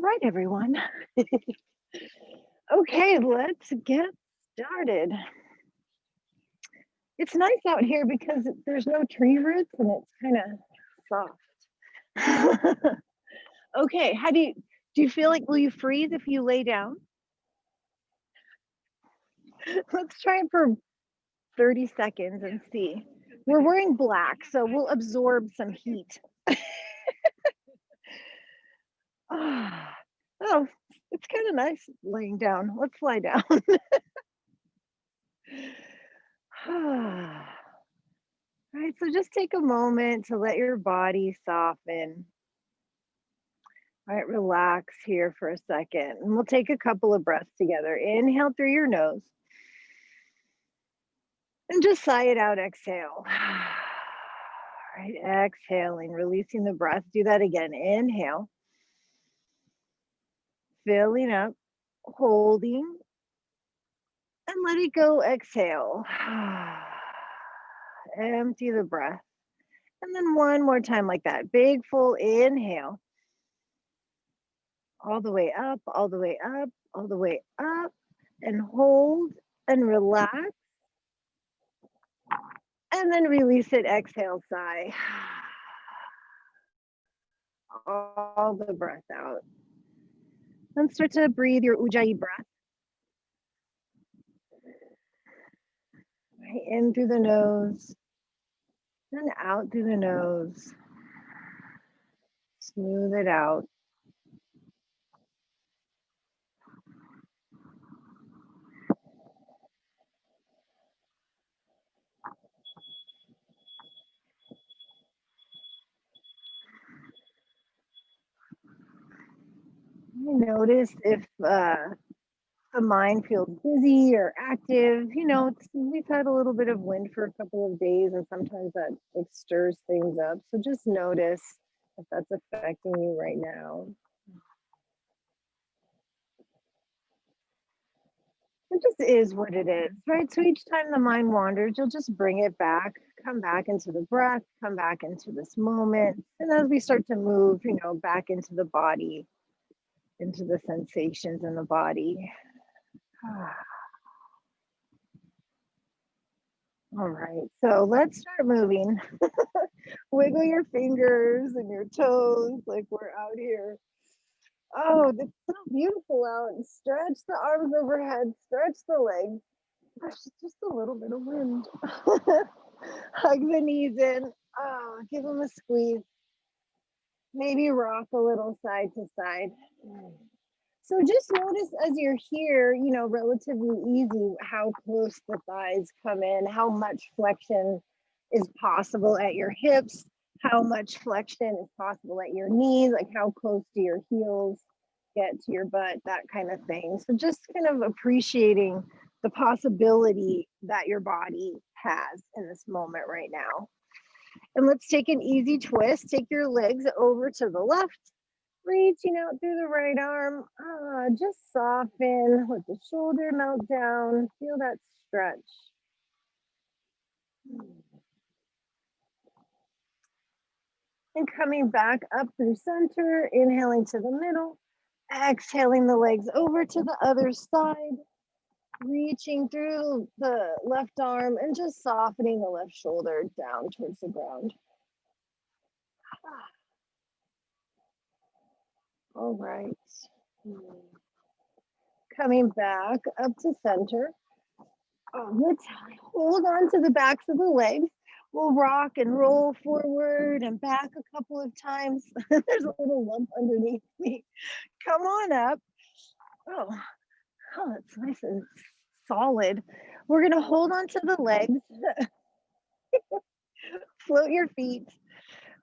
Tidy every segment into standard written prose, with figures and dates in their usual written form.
All right, everyone. Okay, let's get started. It's nice out here because there's no tree roots and it's kind of soft. Okay, how do you feel like will you freeze if you lay down? Let's try it for 30 seconds and see. We're wearing black, so we'll absorb some heat. Oh, it's kind of nice laying down. Let's lie down. All right, so just take a moment to let your body soften. All right, relax here for a second. And we'll take a couple of breaths together. Inhale through your nose. And just sigh it out, exhale. All right, exhaling, releasing the breath. Do that again. Inhale. Filling up, holding, and let it go. Exhale. Empty the breath. And then one more time like that. Big full inhale. All the way up, all the way up, all the way up, and hold and relax. And then release it, exhale, sigh. All the breath out. Then start to breathe your Ujjayi breath. Right, in through the nose, then out through the nose. Smooth it out. Notice if the mind feels busy or active. We've had a little bit of wind for a couple of days, and sometimes that stirs things up. So just notice if that's affecting you right now. It just is what it is, right? So each time the mind wanders, you'll just bring it back, come back into the breath, come back into this moment. And as we start to move, back into the body, into the sensations in the body. All right, so let's start moving. Wiggle your fingers and your toes like we're out here. Oh, it's so beautiful out. Stretch the arms overhead, stretch the legs. Gosh, just a little bit of wind. Hug the knees in. Oh, give them a squeeze. Maybe rock a little side to side. So just notice as you're here, relatively easy, how close the thighs come in, how much flexion is possible at your hips, how much flexion is possible at your knees, like how close do your heels get to your butt, that kind of thing. So just kind of appreciating the possibility that your body has in this moment right now. And let's take an easy twist. Take your legs over to the left, reaching out through the right arm. Just soften, let the shoulder melt down. Feel that stretch. And coming back up through center, inhaling to the middle, exhaling the legs over to the other side, reaching through the left arm and just softening the left shoulder down towards the ground. All right. Coming back up to center. Let's hold on to the backs of the legs. We'll rock and roll forward and back a couple of times. There's a little lump underneath me. Come on up. Oh, that's nice and solid. We're going to hold on to the legs. Float your feet.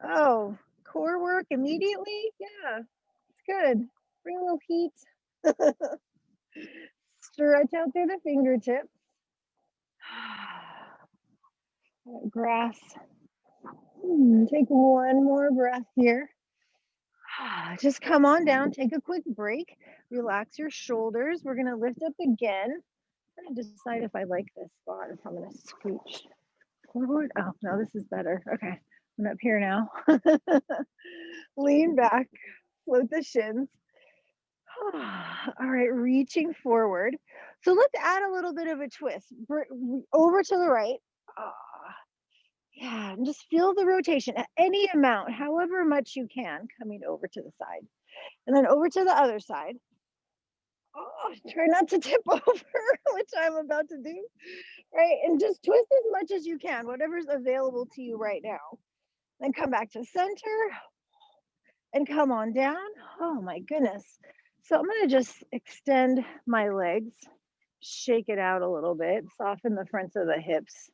Oh, core work immediately? Yeah, it's good. Bring a little heat. Stretch out through the fingertips. Grass. Take one more breath here. Just come on down, take a quick break, relax your shoulders. We're going to lift up again. I'm going to decide if I like this spot, if I'm going to scooch forward. Oh, no, this is better. Okay, I'm up here now. Lean back, float the shins. All right, reaching forward. So let's add a little bit of a twist. Over to the right. Ah, yeah, and just feel the rotation at any amount, however much you can, coming over to the side. And then over to the other side. Oh, try not to tip over, which I'm about to do. Right, and just twist as much as you can, whatever's available to you right now. Then come back to center and come on down. Oh my goodness. So I'm gonna just extend my legs, shake it out a little bit, soften the fronts of the hips.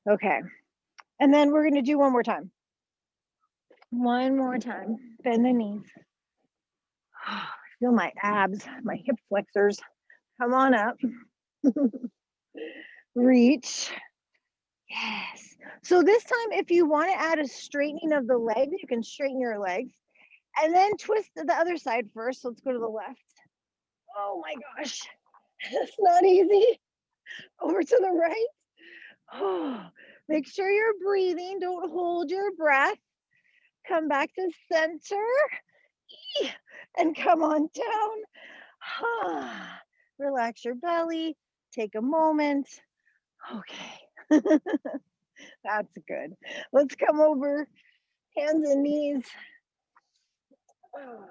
Okay, and then we're gonna do one more time. One more time. Bend the knees. Feel my abs, my hip flexors. Come on up. Reach. Yes. So this time, if you want to add a straightening of the legs, you can straighten your legs and then twist to the other side first. So let's go to the left. Oh my gosh. It's not easy. Over to the right. Oh, make sure you're breathing. Don't hold your breath. Come back to center and come on down. Relax your belly. Take a moment. Okay. That's good. Let's come over, hands and knees. Oh,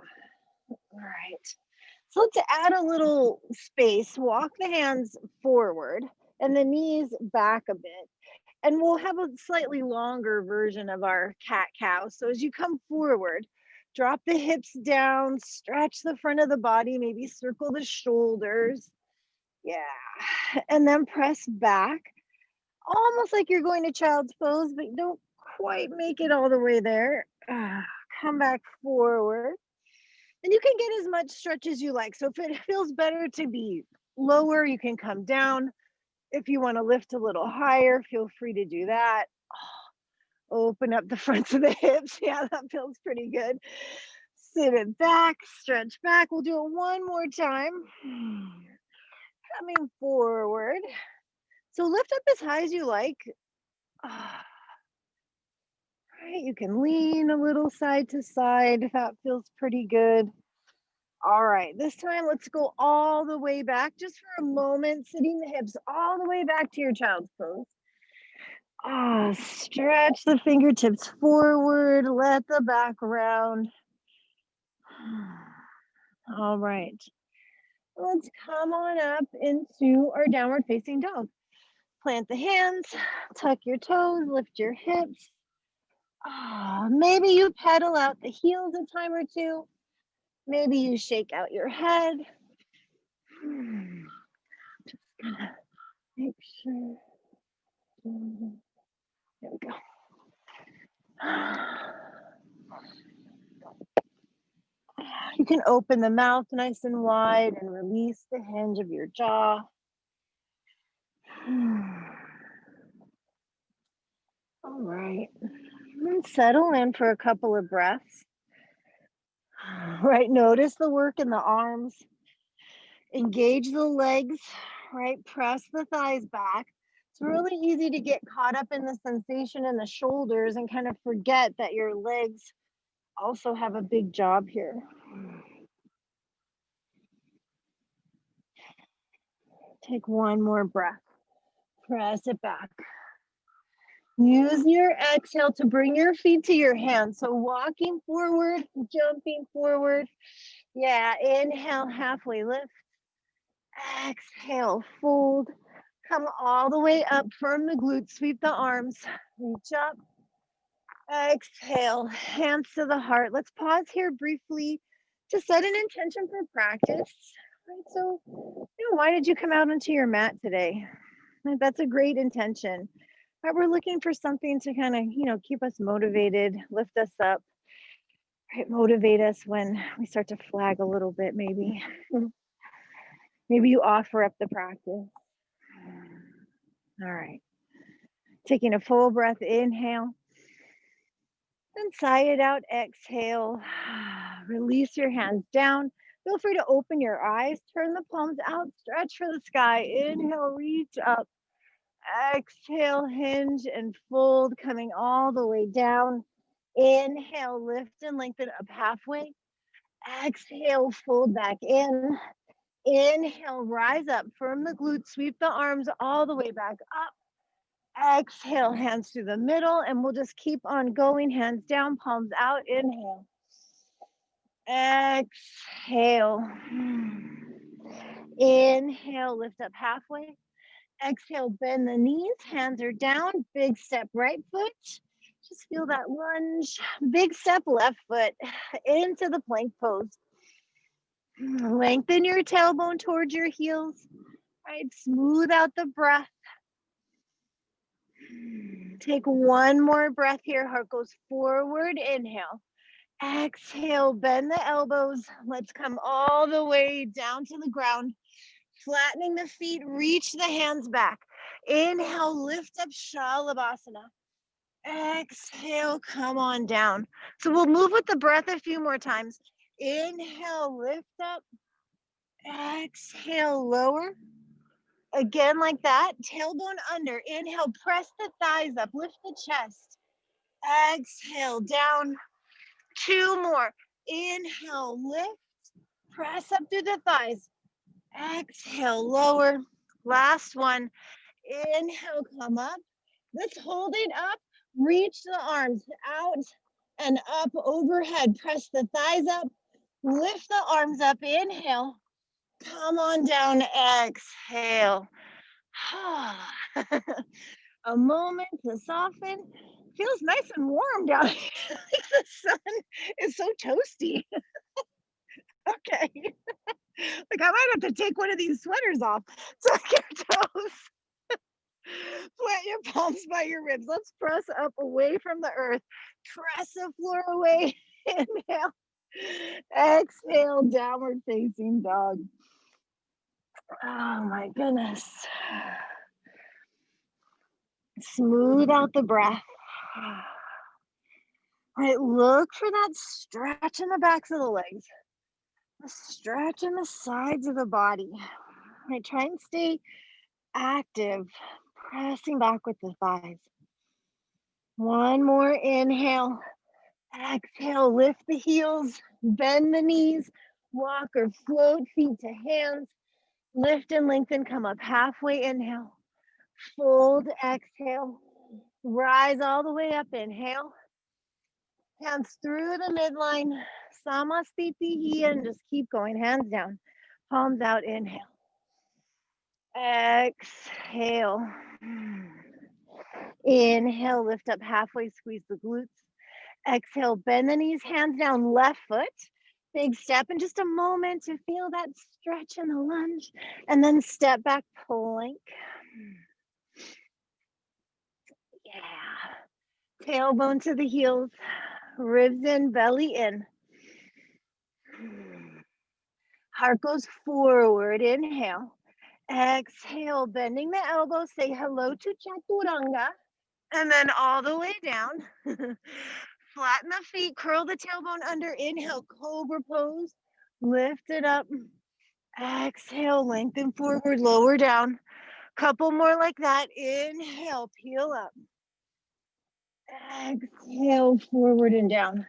all right. So let's add a little space. Walk the hands forward and the knees back a bit. And we'll have a slightly longer version of our cat cow. So as you come forward, drop the hips down, stretch the front of the body, maybe circle the shoulders. Yeah. And then press back, almost like you're going to child's pose, but don't quite make it all the way there. Come back forward. And you can get as much stretch as you like. So if it feels better to be lower, you can come down. If you want to lift a little higher, feel free to do that. Open up the fronts of the hips. Yeah, that feels pretty good. Sit it back, stretch back. We'll do it one more time. Coming forward. So lift up as high as you like. Right, you can lean a little side to side. That feels pretty good. All right, this time let's go all the way back just for a moment, sitting the hips all the way back to your child's pose. Stretch the fingertips forward, let the back round. All right, let's come on up into our downward facing dog. Plant the hands, tuck your toes, lift your hips. Maybe you pedal out the heels a time or two. Maybe you shake out your head. Just gonna make sure. There we go. You can open the mouth nice and wide and release the hinge of your jaw. All right. And settle in for a couple of breaths. Right. Notice the work in the arms. Engage the legs. Right. Press the thighs back. It's really easy to get caught up in the sensation in the shoulders and kind of forget that your legs also have a big job here. Take one more breath. Press it back. Use your exhale to bring your feet to your hands. So walking forward, jumping forward. Yeah, inhale, halfway lift. Exhale, fold. Come all the way up, firm the glutes, sweep the arms, reach up. Exhale, hands to the heart. Let's pause here briefly to set an intention for practice. Right, so, why did you come out onto your mat today? That's a great intention. Right, we're looking for something to kind of, keep us motivated, lift us up, right, motivate us when we start to flag a little bit, maybe. Maybe you offer up the practice. All right. Taking a full breath, inhale. Then sigh it out, exhale. Release your hands down. Feel free to open your eyes, turn the palms out, stretch for the sky. Inhale, reach up. Exhale, hinge and fold, coming all the way down. Inhale, lift and lengthen up halfway. Exhale, fold back in. Inhale, rise up, firm the glutes, sweep the arms all the way back up. Exhale, hands through the middle, and we'll just keep on going, hands down, palms out. Inhale. Exhale. Inhale, lift up halfway. Exhale, bend the knees, hands are down, big step right foot. Just feel that lunge. Big step left foot into the plank pose. Lengthen your tailbone towards your heels. Right, smooth out the breath. Take one more breath here. Heart goes forward. Inhale. Exhale, bend the elbows. Let's come all the way down to the ground. Flattening the feet, reach the hands back. Inhale, lift up Shalabhasana. Exhale, come on down. So we'll move with the breath a few more times. Inhale, lift up. Exhale, lower. Again, like that. Tailbone under. Inhale, press the thighs up. Lift the chest. Exhale, down. Two more. Inhale, lift. Press up through the thighs. Exhale, lower. Last one. Inhale, come up. Let's hold it up. Reach the arms out and up overhead. Press the thighs up. Lift the arms up. Inhale. Come on down. Exhale. A moment to soften. Feels nice and warm down here. The sun is so toasty. Okay. Like I might have to take one of these sweaters off. Tuck your toes. Plant your palms by your ribs. Let's press up away from the earth. Press the floor away. Inhale. Exhale, downward facing dog. Oh my goodness. Smooth out the breath. All right, look for that stretch in the backs of the legs. A stretch in the sides of the body. All right, try and stay active, pressing back with the thighs. One more inhale. Exhale, lift the heels, bend the knees, walk or float feet to hands. Lift and lengthen, come up halfway, inhale. Fold, exhale. Rise all the way up, inhale. Hands through the midline, Samastitihi, and just keep going, hands down, palms out, inhale. Exhale. Inhale, lift up halfway, squeeze the glutes. Exhale, bend the knees, hands down, left foot. Big step, and just a moment to feel that stretch in the lunge, and then step back, plank. Yeah. Tailbone to the heels, ribs in, belly in. Heart goes forward, inhale. Exhale, bending the elbows, say hello to Chaturanga, and then all the way down. Flatten the feet, curl the tailbone under, inhale, cobra pose, lift it up. Exhale, lengthen forward, lower down. Couple more like that. Inhale, peel up. Exhale, forward and down.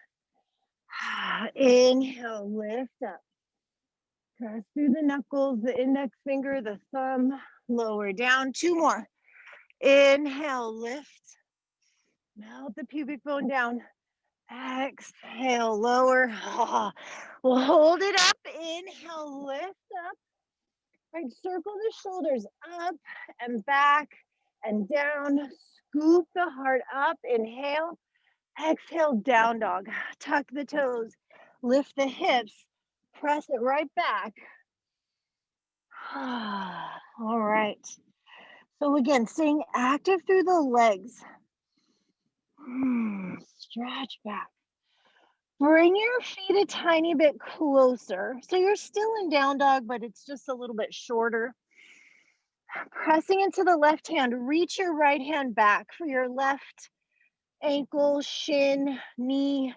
Inhale, lift up. Press through the knuckles, the index finger, the thumb, lower down. Two more. Inhale, lift. Melt the pubic bone down. Exhale, lower. We'll hold it up. Inhale, lift up. Right, circle the shoulders up and back and down. Scoop the heart up. Inhale. Exhale, down dog. Tuck the toes. Lift the hips. Press it right back. All right. So again, staying active through the legs. Stretch back. Bring your feet a tiny bit closer. So you're still in down dog, but it's just a little bit shorter. Pressing into the left hand, reach your right hand back for your left ankle, shin, knee,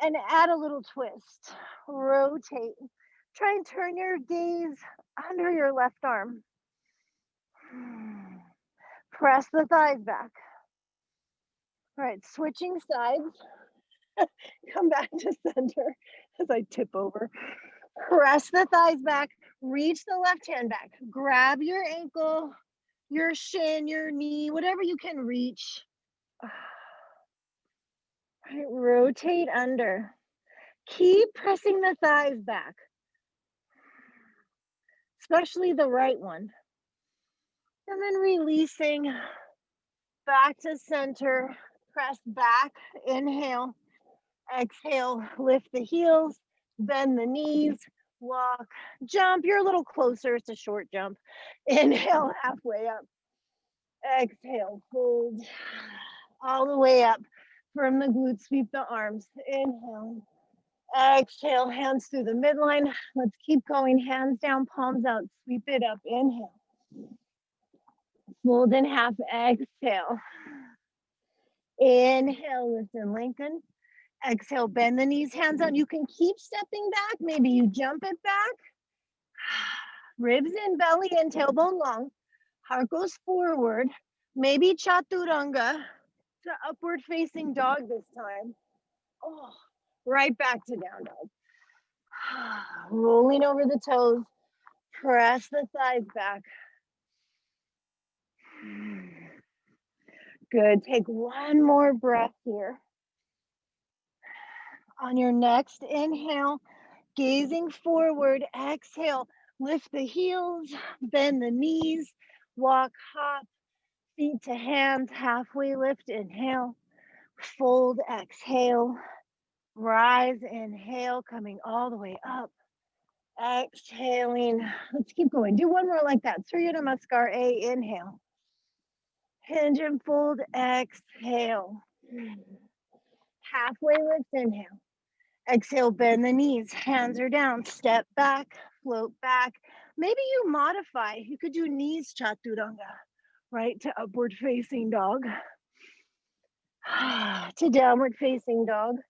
and add a little twist. Rotate. Try and turn your gaze under your left arm. Press the thighs back. All right, switching sides. Come back to center as I tip over. Press the thighs back, reach the left hand back, grab your ankle, your shin, your knee, whatever you can reach. Right, rotate under. Keep pressing the thighs back, especially the right one. And then releasing back to center, press back, inhale, exhale, lift the heels, bend the knees, walk, jump. You're a little closer, it's a short jump. Inhale, halfway up. Exhale, fold all the way up from the glutes, sweep the arms. Inhale, exhale, hands through the midline. Let's keep going, hands down, palms out, sweep it up. Inhale, fold in half, exhale. Inhale, lift and lengthen. Exhale, bend the knees, hands out. You can keep stepping back. Maybe you jump it back. Ribs in, belly in, tailbone long. Heart goes forward. Maybe chaturanga to upward facing dog this time. Oh, right back to down dog. Rolling over the toes. Press the thighs back. Good. Take one more breath here. On your next inhale, gazing forward, exhale, lift the heels, bend the knees, walk, hop, feet to hands, halfway lift, inhale, fold, exhale, rise, inhale, coming all the way up, exhaling. Let's keep going. Do one more like that. Surya Namaskar A, inhale. Hinge and fold, exhale. Halfway lift, inhale. Exhale, bend the knees, hands are down, step back, float back. Maybe you modify, you could do knees chaturanga, right, to upward facing dog, to downward facing dog.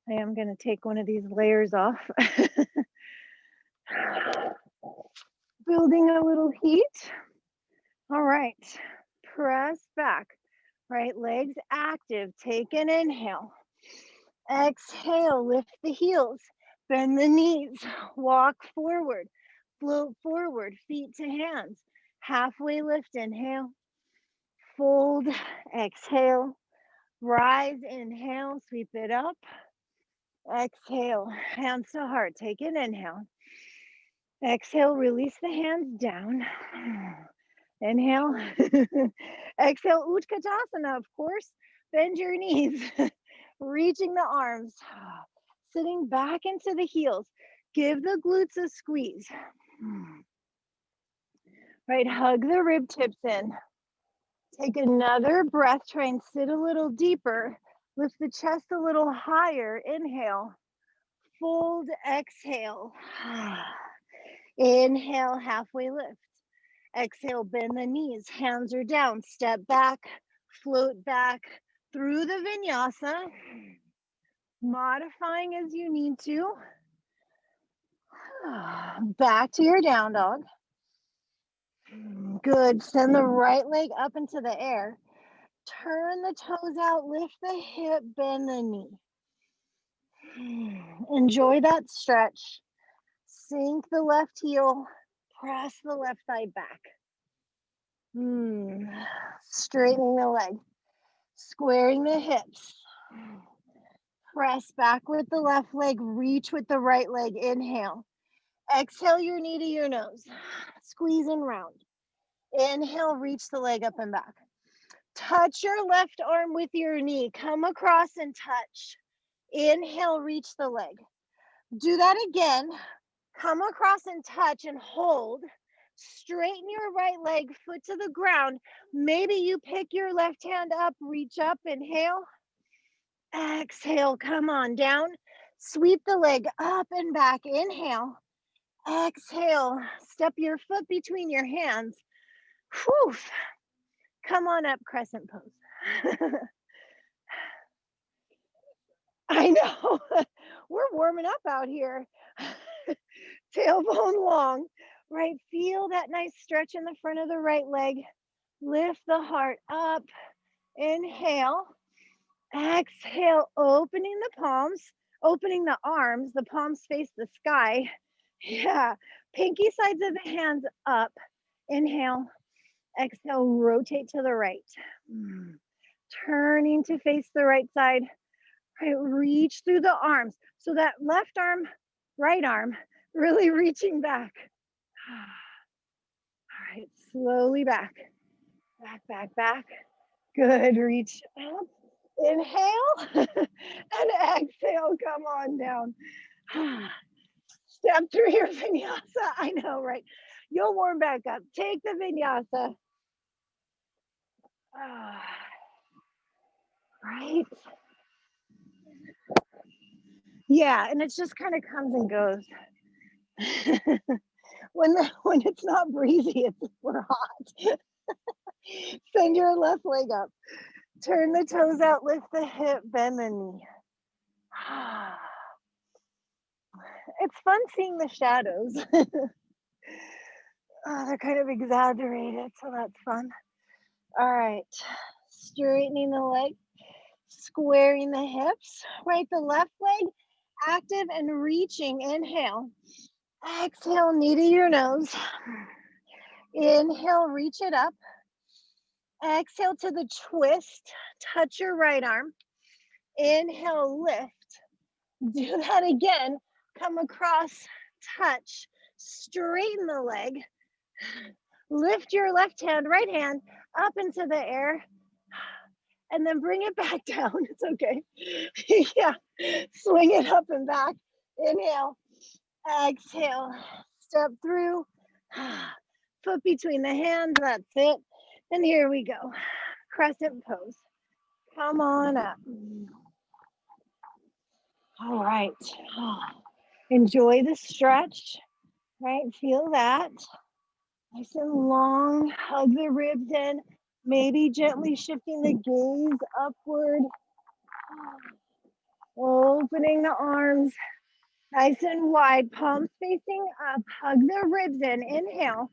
I am going to take one of these layers off. Building a little heat. All right, press back, right legs active, take an inhale. Exhale, lift the heels, bend the knees, walk forward, float forward, feet to hands, halfway lift, inhale, fold, exhale, rise, inhale, sweep it up, exhale, hands to heart, take an inhale, exhale, release the hands down, inhale, exhale, Utkatasana, of course, bend your knees, reaching the arms, sitting back into the heels, give the glutes a squeeze, right, hug the rib tips in, take another breath, try and sit a little deeper, lift the chest a little higher, inhale, fold, exhale, inhale, halfway lift, exhale, bend the knees, hands are down, step back, float back through the vinyasa, modifying as you need to, back to your down dog. Good, send the right leg up into the air, turn the toes out, lift the hip, bend the knee. Enjoy that stretch. Sink the left heel, press the left thigh back. Straightening the leg, squaring the hips. Press back with the left leg, reach with the right leg, inhale. Exhale your knee to your nose, squeeze and round. Inhale, reach the leg up and back. Touch your left arm with your knee, come across and touch. Inhale, reach the leg. Do that again. Come across and touch and hold. Straighten your right leg, foot to the ground. Maybe you pick your left hand up, reach up, inhale. Exhale, come on down. Sweep the leg up and back, inhale. Exhale, step your foot between your hands. Whew. Come on up, crescent pose. I know, we're warming up out here. Tailbone long, right? Feel that nice stretch in the front of the right leg. Lift the heart up. Inhale. Exhale, opening the palms, opening the arms, the palms face the sky. Yeah, pinky sides of the hands up. Inhale, exhale, rotate to the right. Turning to face the right side. Right, reach through the arms. So that left arm, right arm, really reaching back. All right, slowly back, back, back, back. Good, reach up. Inhale and exhale, come on down. Step through your vinyasa. I know, right? You'll warm back up. Take the vinyasa. Right? Yeah, and it just kind of comes and goes. When it's not breezy, it's super hot. Send your left leg up. Turn the toes out, lift the hip, bend the knee. It's fun seeing the shadows. They're kind of exaggerated, so that's fun. All right, straightening the leg, squaring the hips, right, the left leg active and reaching. Inhale, exhale, knee to your nose. Inhale, reach it up. Exhale to the twist, touch your right arm. Inhale, lift. Do that again. Come across, touch, straighten the leg. Lift your left hand, right hand up into the air, and then bring it back down. It's okay. Yeah, swing it up and back. Inhale, exhale, step through, foot between the hands. That's it. And here we go. Crescent pose. Come on up. All right. Enjoy the stretch, right? Feel that. Nice and long. Hug the ribs in. Maybe gently shifting the gaze upward. Opening the arms. Nice and wide. Palms facing up. Hug the ribs in. Inhale.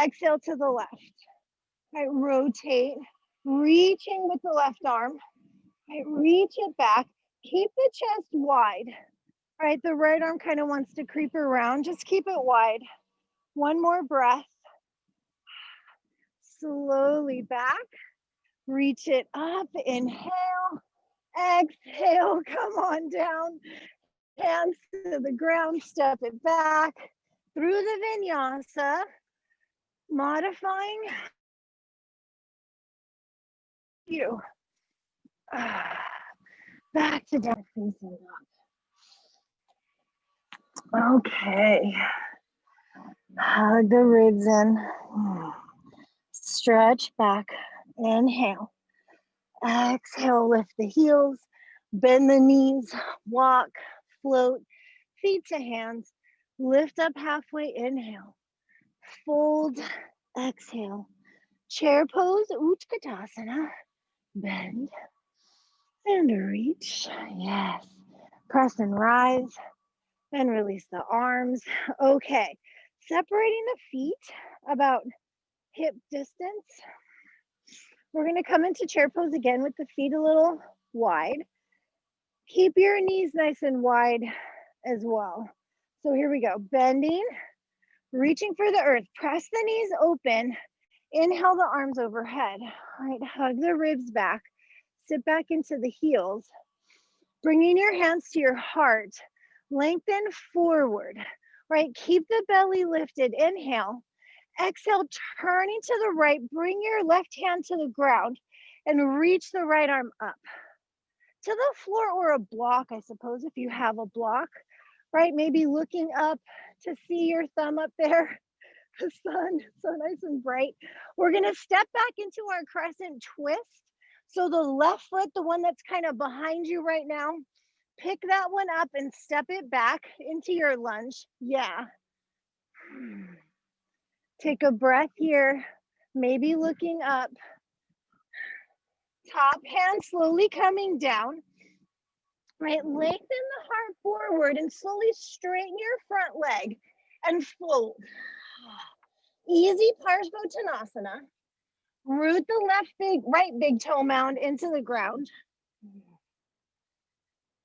Exhale to the left. Right, rotate. Reaching with the left arm. Right, reach it back. Keep the chest wide. Right, the right arm kind of wants to creep around. Just keep it wide. One more breath. Slowly back. Reach it up. Inhale. Exhale. Come on down. Hands to the ground. Step it back. Through the vinyasa. Modifying. You. Back to down facing up. Okay. Hug the ribs in. Stretch back. Inhale. Exhale, lift the heels. Bend the knees. Walk. Float. Feet to hands. Lift up halfway. Inhale. Fold. Exhale. Chair pose. Utkatasana. Bend. And reach. Yes. Press and rise. And release the arms. Okay. Separating the feet about hip distance. We're going to come into chair pose again with the feet a little wide. Keep your knees nice and wide as well. So here we go. Bending, reaching for the earth. Press the knees open. Inhale the arms overhead. All right, hug the ribs back. Sit back into the heels. Bringing your hands to your heart. Lengthen forward. Right, keep the belly lifted. Inhale. Exhale, turning to the right. Bring your left hand to the ground and reach the right arm up to the floor or a block, I suppose, if you have a block, right? Maybe looking up to see your thumb up there. The sun, so nice and bright. We're gonna step back into our crescent twist. So the left foot, the one that's kind of behind you right now, pick that one up and step it back into your lunge. Yeah. Take a breath here, maybe looking up. Top hand slowly coming down. Right, lengthen the heart forward and slowly straighten your front leg and fold. Easy Parsvottanasana. Root the right big toe mound into the ground.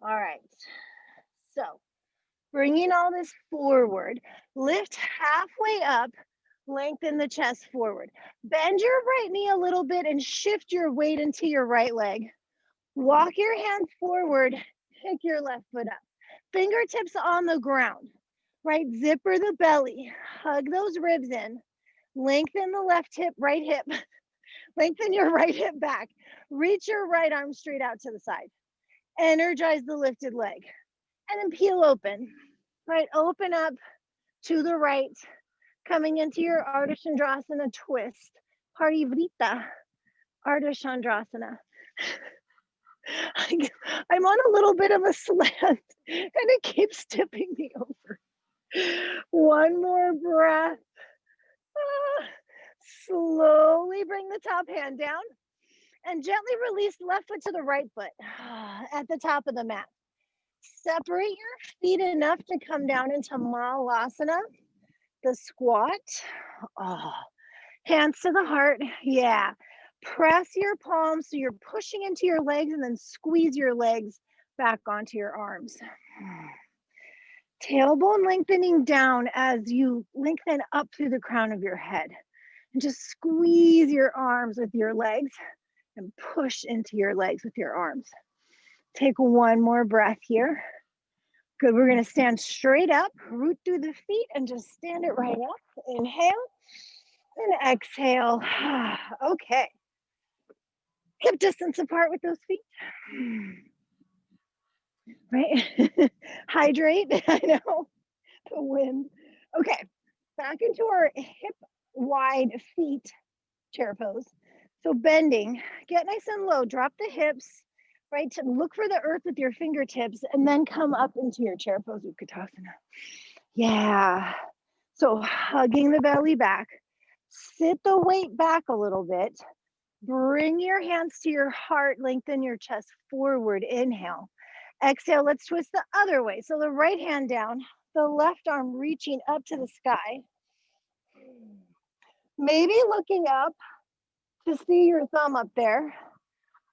All right. So bringing all this forward, lift halfway up, lengthen the chest forward. Bend your right knee a little bit and shift your weight into your right leg. Walk your hands forward, pick your left foot up. Fingertips on the ground, right? Zipper the belly, hug those ribs in, lengthen the left hip, right hip, lengthen your right hip back, reach your right arm straight out to the side, energize the lifted leg, and then peel open, right? Open up to the right, coming into your Ardha Chandrasana twist, Parivrita, Ardha Chandrasana. I'm on a little bit of a slant and it keeps tipping me over. One more breath. Slowly bring the top hand down and gently release left foot to the right foot at the top of the mat. Separate your feet enough to come down into Malasana, the squat. Oh, hands to the heart. Yeah. Press your palms so you're pushing into your legs and then squeeze your legs back onto your arms. Tailbone lengthening down as you lengthen up through the crown of your head. And just squeeze your arms with your legs and push into your legs with your arms. Take one more breath here. Good, we're gonna stand straight up, root through the feet and just stand it right up. Inhale and exhale. Okay. Hip distance apart with those feet. Right? Hydrate, I know, the wind. Okay, back into our hip wide feet chair pose. So bending, get nice and low, drop the hips, right? To look for the earth with your fingertips and then come up into your chair pose, Utkatasana. Yeah. So hugging the belly back, sit the weight back a little bit, bring your hands to your heart, lengthen your chest forward, inhale. Exhale, let's twist the other way. So the right hand down, the left arm reaching up to the sky. Maybe looking up to see your thumb up there. All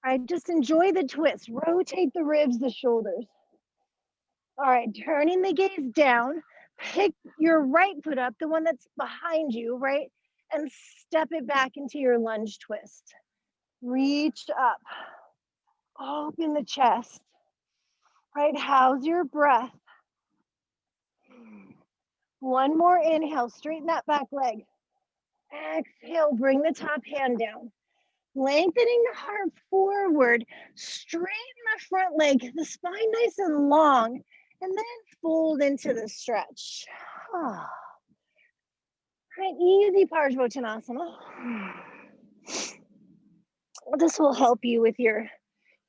right, just enjoy the twist. Rotate the ribs, the shoulders. All right, turning the gaze down, pick your right foot up, the one that's behind you, right? And step it back into your lunge twist. Reach up, open the chest, right? How's your breath? One more inhale, straighten that back leg. Exhale, bring the top hand down. Lengthening the heart forward, straighten the front leg, the spine nice and long, and then fold into the stretch. Right, easy Parsvottanasana. This will help you with your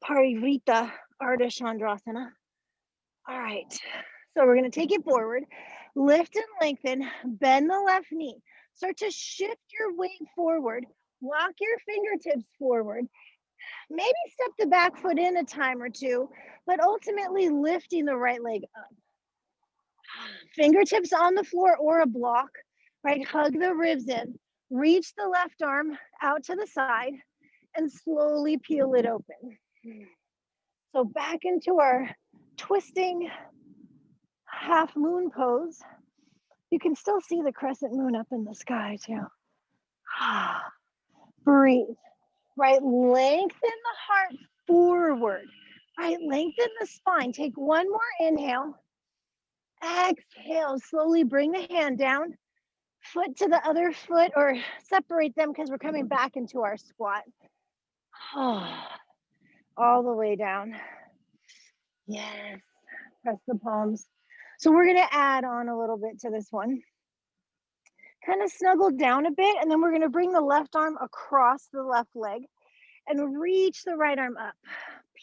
Parivrita Ardha Chandrasana. All right, so we're gonna take it forward, lift and lengthen, bend the left knee. Start to shift your weight forward, walk your fingertips forward. Maybe step the back foot in a time or two, but ultimately lifting the right leg up. Fingertips on the floor or a block, right? Hug the ribs in, reach the left arm out to the side and slowly peel it open. So back into our twisting half moon pose. You can still see the crescent moon up in the sky too. Breathe, right? Lengthen the heart forward, right? Lengthen the spine. Take one more inhale. Exhale, slowly bring the hand down, foot to the other foot or separate them because we're coming back into our squat. All the way down. Yes, press the palms. So we're gonna add on a little bit to this one. Kind of snuggle down a bit, and then we're gonna bring the left arm across the left leg and reach the right arm up.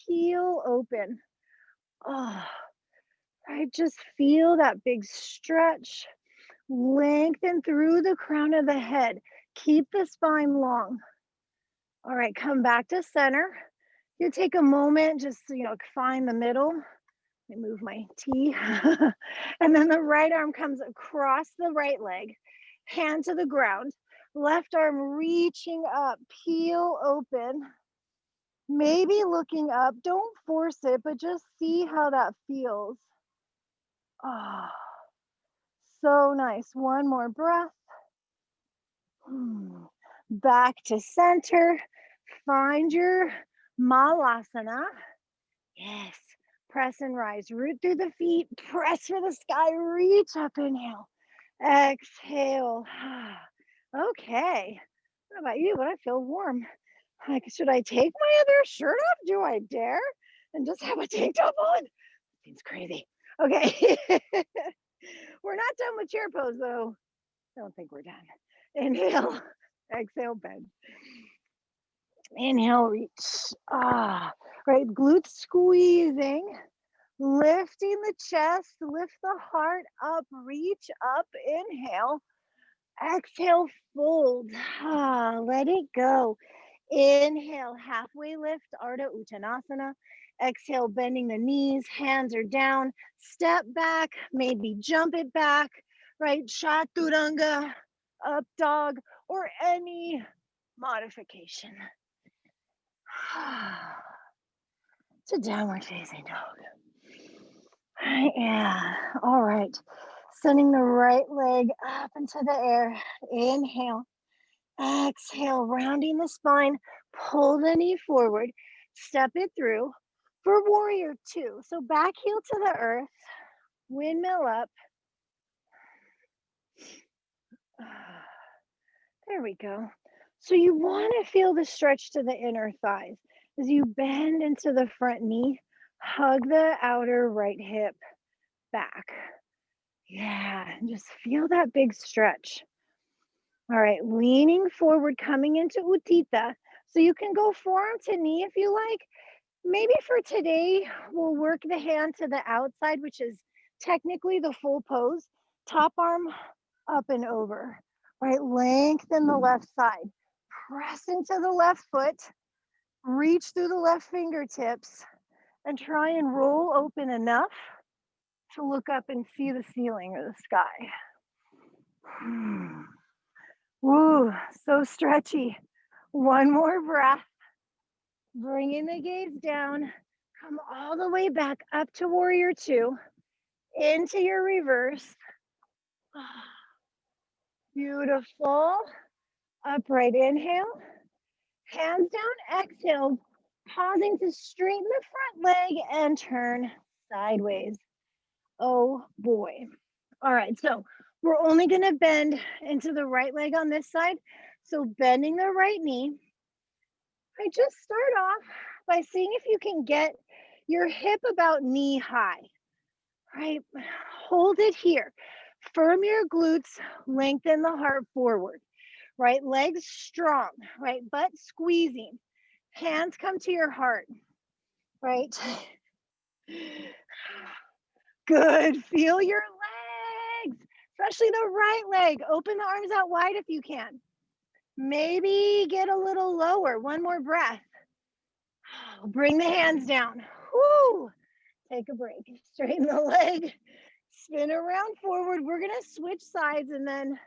Peel open. Right, just feel that big stretch. Lengthen through the crown of the head. Keep the spine long. All right, come back to center. You take a moment, just, find the middle. Let me move my T. And then the right arm comes across the right leg, hand to the ground. Left arm reaching up, peel open. Maybe looking up. Don't force it, but just see how that feels. Ah, so nice. One more breath. Hmm. Back to center. Find your malasana. Yes. Press and rise. Root through the feet. Press for the sky. Reach up. Inhale. Exhale. Okay. What about you? But I feel warm. Like, should I take my other shirt off? Do I dare? And just have a tank top on? Seems crazy. Okay. We're not done with chair pose though. I don't think we're done. Inhale. Exhale, bend. Inhale, reach. Right. Glutes squeezing. Lifting the chest, lift the heart up, reach up, inhale, exhale, fold, let it go. Inhale, halfway lift, Ardha Uttanasana. Exhale, bending the knees, hands are down, step back, maybe jump it back, right? Chaturanga, up dog, or any modification. It's a downward facing dog. Yeah, all right. Sending the right leg up into the air. Inhale. Exhale, rounding the spine. Pull the knee forward. Step it through for warrior two. So back heel to the earth. Windmill up. There we go. So you want to feel the stretch to the inner thighs as you bend into the front knee. Hug the outer right hip back. Yeah, and just feel that big stretch. All right, leaning forward, coming into Utthita. So you can go forearm to knee if you like. Maybe for today, we'll work the hand to the outside, which is technically the full pose. Top arm up and over, right? Lengthen the left side. Press into the left foot. Reach through the left fingertips and try and roll open enough to look up and see the ceiling or the sky. Woo, so stretchy. One more breath. Bringing the gaze down. Come all the way back up to warrior two. Into your reverse. Beautiful. Upright inhale. Hands down, exhale. Pausing to straighten the front leg and turn sideways. Oh boy. All right, so we're only going to bend into the right leg on this side. So bending the right knee. I just start off by seeing if you can get your hip about knee high, right? Hold it here. Firm your glutes, lengthen the heart forward, right? Legs strong, right? Butt squeezing. Hands come to your heart, right? Good. Feel your legs, especially the right leg. Open the arms out wide if you can. Maybe get a little lower. One more breath. Bring the hands down. Whoo. Take a break. Straighten the leg. Spin around forward. We're going to switch sides and then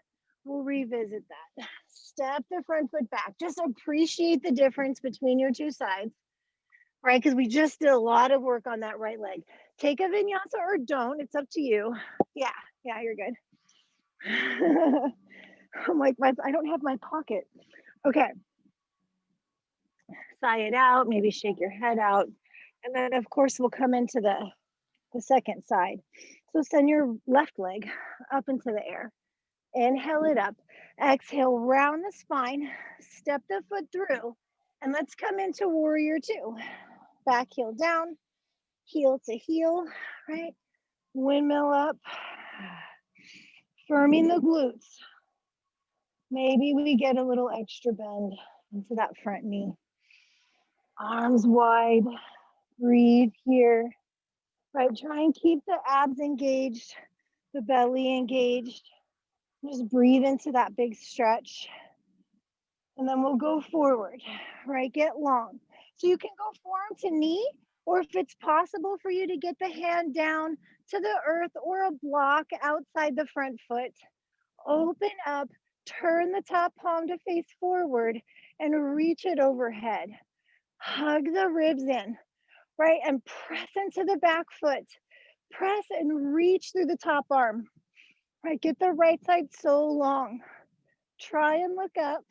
we'll revisit that. Step the front foot back. Just appreciate the difference between your two sides, right? Because we just did a lot of work on that right leg. Take a vinyasa or don't. It's up to you. Yeah, you're good. I'm like, I don't have my pocket. Okay. Sigh it out. Maybe shake your head out. And then, of course, we'll come into the second side. So send your left leg up into the air. Inhale it up. Exhale, round the spine. Step the foot through. And let's come into warrior two. Back heel down, heel to heel, right? Windmill up. Firming the glutes. Maybe we get a little extra bend into that front knee. Arms wide. Breathe here. Right, try and keep the abs engaged, the belly engaged. Just breathe into that big stretch. And then we'll go forward, right? Get long. So you can go forearm to knee, or if it's possible for you to get the hand down to the earth or a block outside the front foot, open up, turn the top palm to face forward and reach it overhead. Hug the ribs in, right? And press into the back foot. Press and reach through the top arm, right? Get the right side so long. Try and look up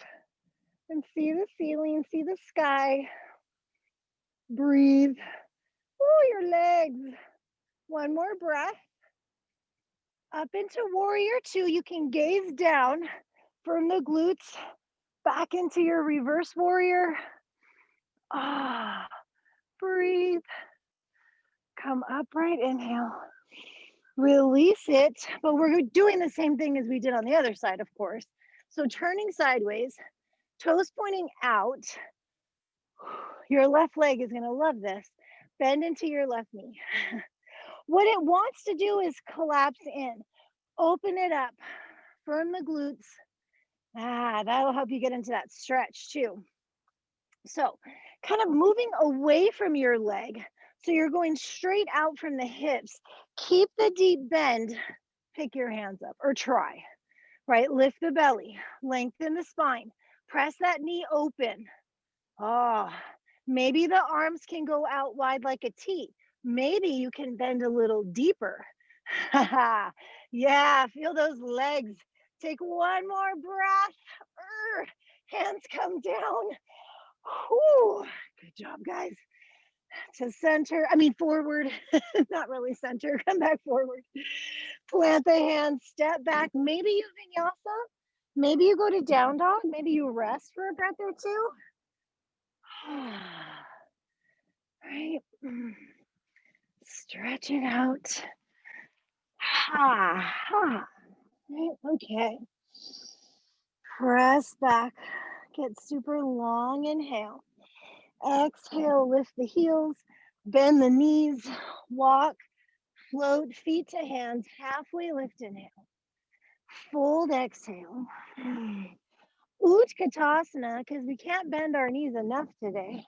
and see the ceiling, see the sky. Breathe. Oh, your legs. One more breath. Up into warrior two. You can gaze down from the glutes back into your reverse warrior. Ah, breathe. Come upright, inhale. Release it, but we're doing the same thing as we did on the other side, of course. So turning sideways, toes pointing out. Your left leg is gonna love this. Bend into your left knee. What it wants to do is collapse in. Open it up, firm the glutes. That'll help you get into that stretch too. So kind of moving away from your leg. So you're going straight out from the hips. Keep the deep bend. Pick your hands up or try, right? Lift the belly, lengthen the spine, press that knee open. Oh, maybe the arms can go out wide like a T. Maybe you can bend a little deeper. Yeah, feel those legs. Take one more breath. Hands come down. Whew. Good job, guys. To center, forward, not really center, come back forward. Plant the hands, step back. Maybe you vinyasa. Maybe you go to down dog. Maybe you rest for a breath or two. Right. Stretch it out. Right. Okay. Press back. Get super long. Inhale. Exhale. Lift the heels. Bend the knees. Walk. Float feet to hands. Halfway lift. Inhale. Fold. Exhale. Utkatasana, because we can't bend our knees enough today.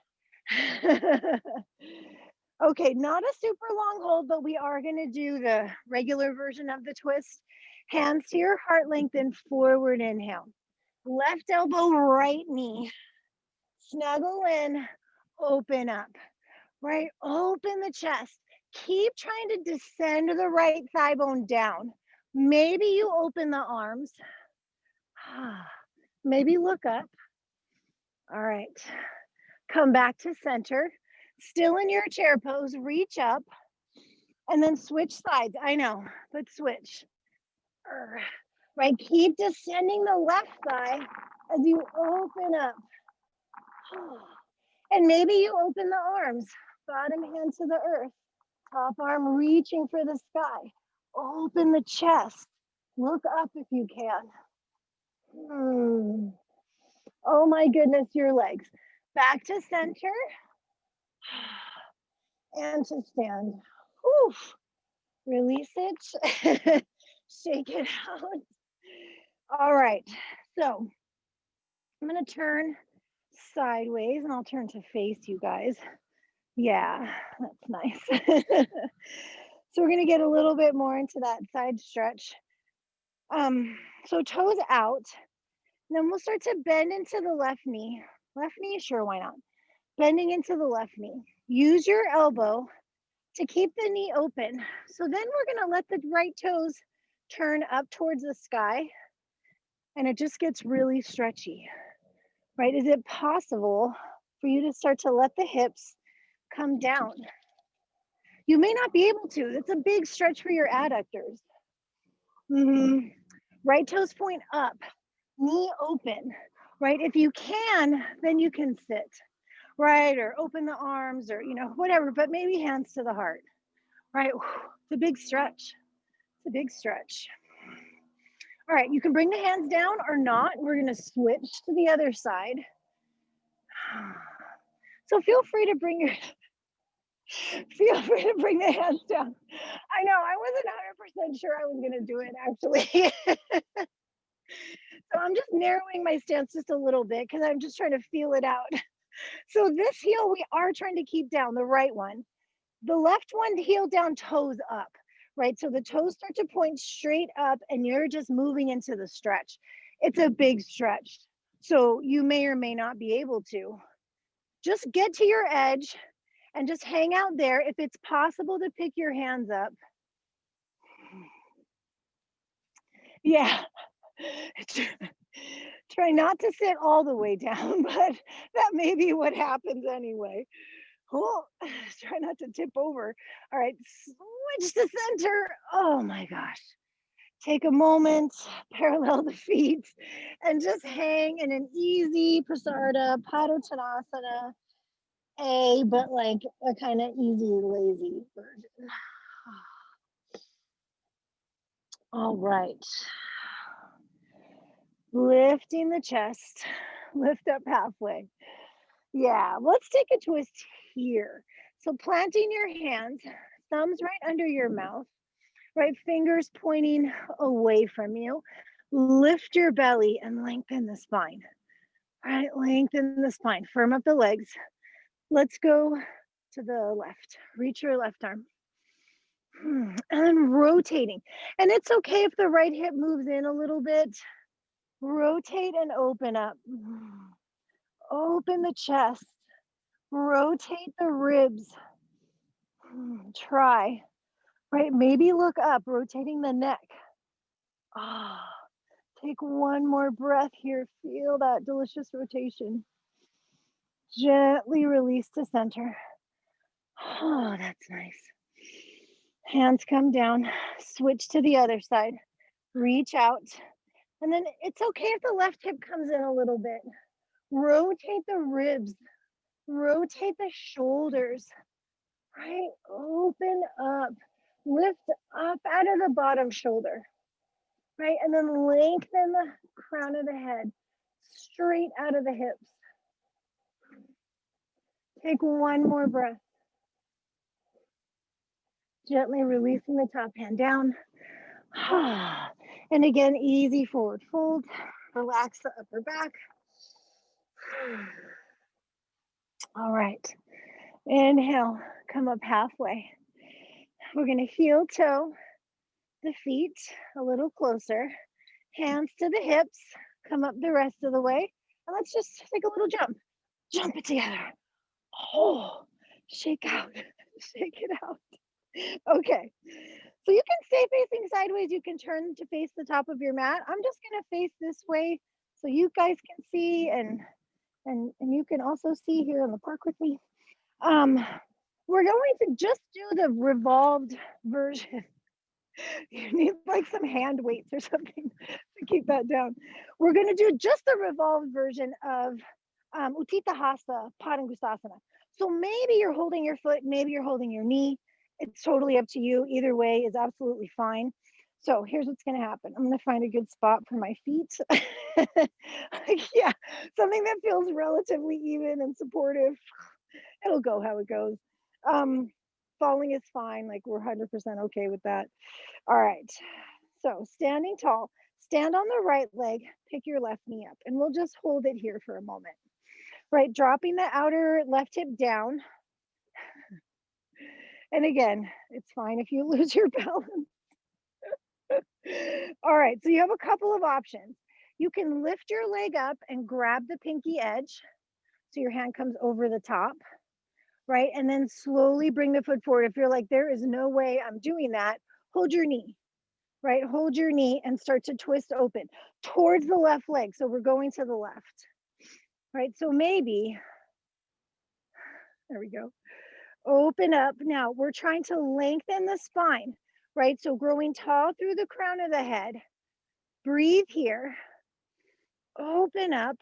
Okay, not a super long hold, but we are going to do the regular version of the twist. Hands to your heart length and forward inhale. Left elbow, right knee. Snuggle in, open up, right? Open the chest. Keep trying to descend the right thigh bone down. Maybe you open the arms. Maybe look up. All right. Come back to center. Still in your chair pose, reach up. And then switch sides. I know, but switch. Right, keep descending the left thigh as you open up. And maybe you open the arms, bottom hand to the earth, top arm reaching for the sky. Open the chest. Look up if you can. Oh my goodness, your legs. Back to center. And to stand. Oof. Release it. Shake it out. All right. So I'm going to turn sideways and I'll turn to face you guys. Yeah, that's nice. So we're going to get a little bit more into that side stretch. So toes out. Then we'll start to bend into the left knee. Left knee, sure, why not? Bending into the left knee. Use your elbow to keep the knee open. So then we're going to let the right toes turn up towards the sky. And it just gets really stretchy, right? Is it possible for you to start to let the hips come down? You may not be able to. It's a big stretch for your adductors. Right toes point up, knee open, right? If you can, then you can sit, right? Or open the arms or, whatever, but maybe hands to the heart, right? It's a big stretch. It's a big stretch. All right, you can bring the hands down or not. We're going to switch to the other side. So feel free to bring the hands down. I know, I wasn't 100% sure I was going to do it, actually. So I'm just narrowing my stance just a little bit because I'm just trying to feel it out. So this heel, we are trying to keep down, the right one. The left one, heel down, toes up, right? So the toes start to point straight up and you're just moving into the stretch. It's a big stretch. So you may or may not be able to. Just get to your edge and just hang out there. If it's possible to pick your hands up. Yeah. Try not to sit all the way down, but that may be what happens anyway. Oh, try not to tip over. All right, switch to center. Oh my gosh. Take a moment, parallel the feet, and just hang in an easy prasarda, padottanasana, but like a kind of easy, lazy version. All right. Lifting the chest, lift up halfway. Yeah, let's take a twist here. So planting your hands, thumbs right under your mouth, right fingers pointing away from you. Lift your belly and lengthen the spine. All right, lengthen the spine. Firm up the legs. Let's go to the left. Reach your left arm. And then rotating. And it's okay if the right hip moves in a little bit. Rotate and open up. Open the chest. Rotate the ribs. Try. Right? Maybe look up, rotating the neck. Ah, take one more breath here. Feel that delicious rotation. Gently release to center. Oh, that's nice. Hands come down. Switch to the other side. Reach out. And then it's okay if the left hip comes in a little bit. Rotate the ribs. Rotate the shoulders. Right? Open up. Lift up out of the bottom shoulder. Right? And then lengthen the crown of the head straight out of the hips. Take one more breath. Gently releasing the top hand down. And again, easy forward fold. Relax the upper back. All right. Inhale, come up halfway. We're going to heel toe the feet a little closer. Hands to the hips. Come up the rest of the way. And let's just take a little jump. Jump it together. Oh, shake out. Shake it out. Okay. So you can stay facing sideways. You can turn to face the top of your mat. I'm just going to face this way so you guys can see and you can also see here in the park with me. We're going to just do the revolved version. You need like some hand weights or something to keep that down. We're going to do just the revolved version of Utthita Hasta Padangusthasana. So maybe you're holding your foot, maybe you're holding your knee. It's totally up to you. Either way is absolutely fine. So here's what's going to happen. I'm going to find a good spot for my feet. Yeah, something that feels relatively even and supportive. It'll go how it goes. Falling is fine. Like we're 100% okay with that. All right. So standing tall, stand on the right leg, pick your left knee up, and we'll just hold it here for a moment. Right, dropping the outer left hip down. And again, it's fine if you lose your balance. All right, so you have a couple of options. You can lift your leg up and grab the pinky edge. So your hand comes over the top, right? And then slowly bring the foot forward. If you're like, there is no way I'm doing that, hold your knee, right? Hold your knee and start to twist open towards the left leg. So we're going to the left, right? So maybe, there we go. Open up. Now we're trying to lengthen the spine, right? So growing tall through the crown of the head. Breathe here. Open up.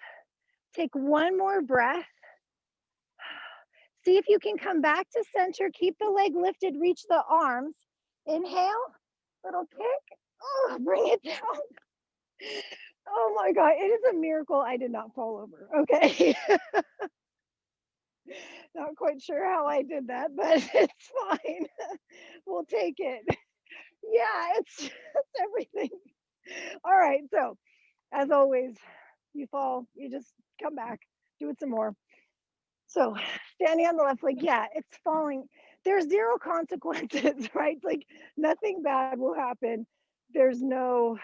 Take one more breath. See if you can come back to center. Keep the leg lifted. Reach the arms. Inhale. Little kick. Oh, bring it down. Oh my God. It is a miracle I did not fall over. Okay. Not quite sure how I did that, but it's fine. We'll take it. Yeah, it's everything. All right. So, as always, you fall, you just come back, do it some more. So, standing on the left leg, yeah, it's falling. There's zero consequences, right? Like nothing bad will happen. There's no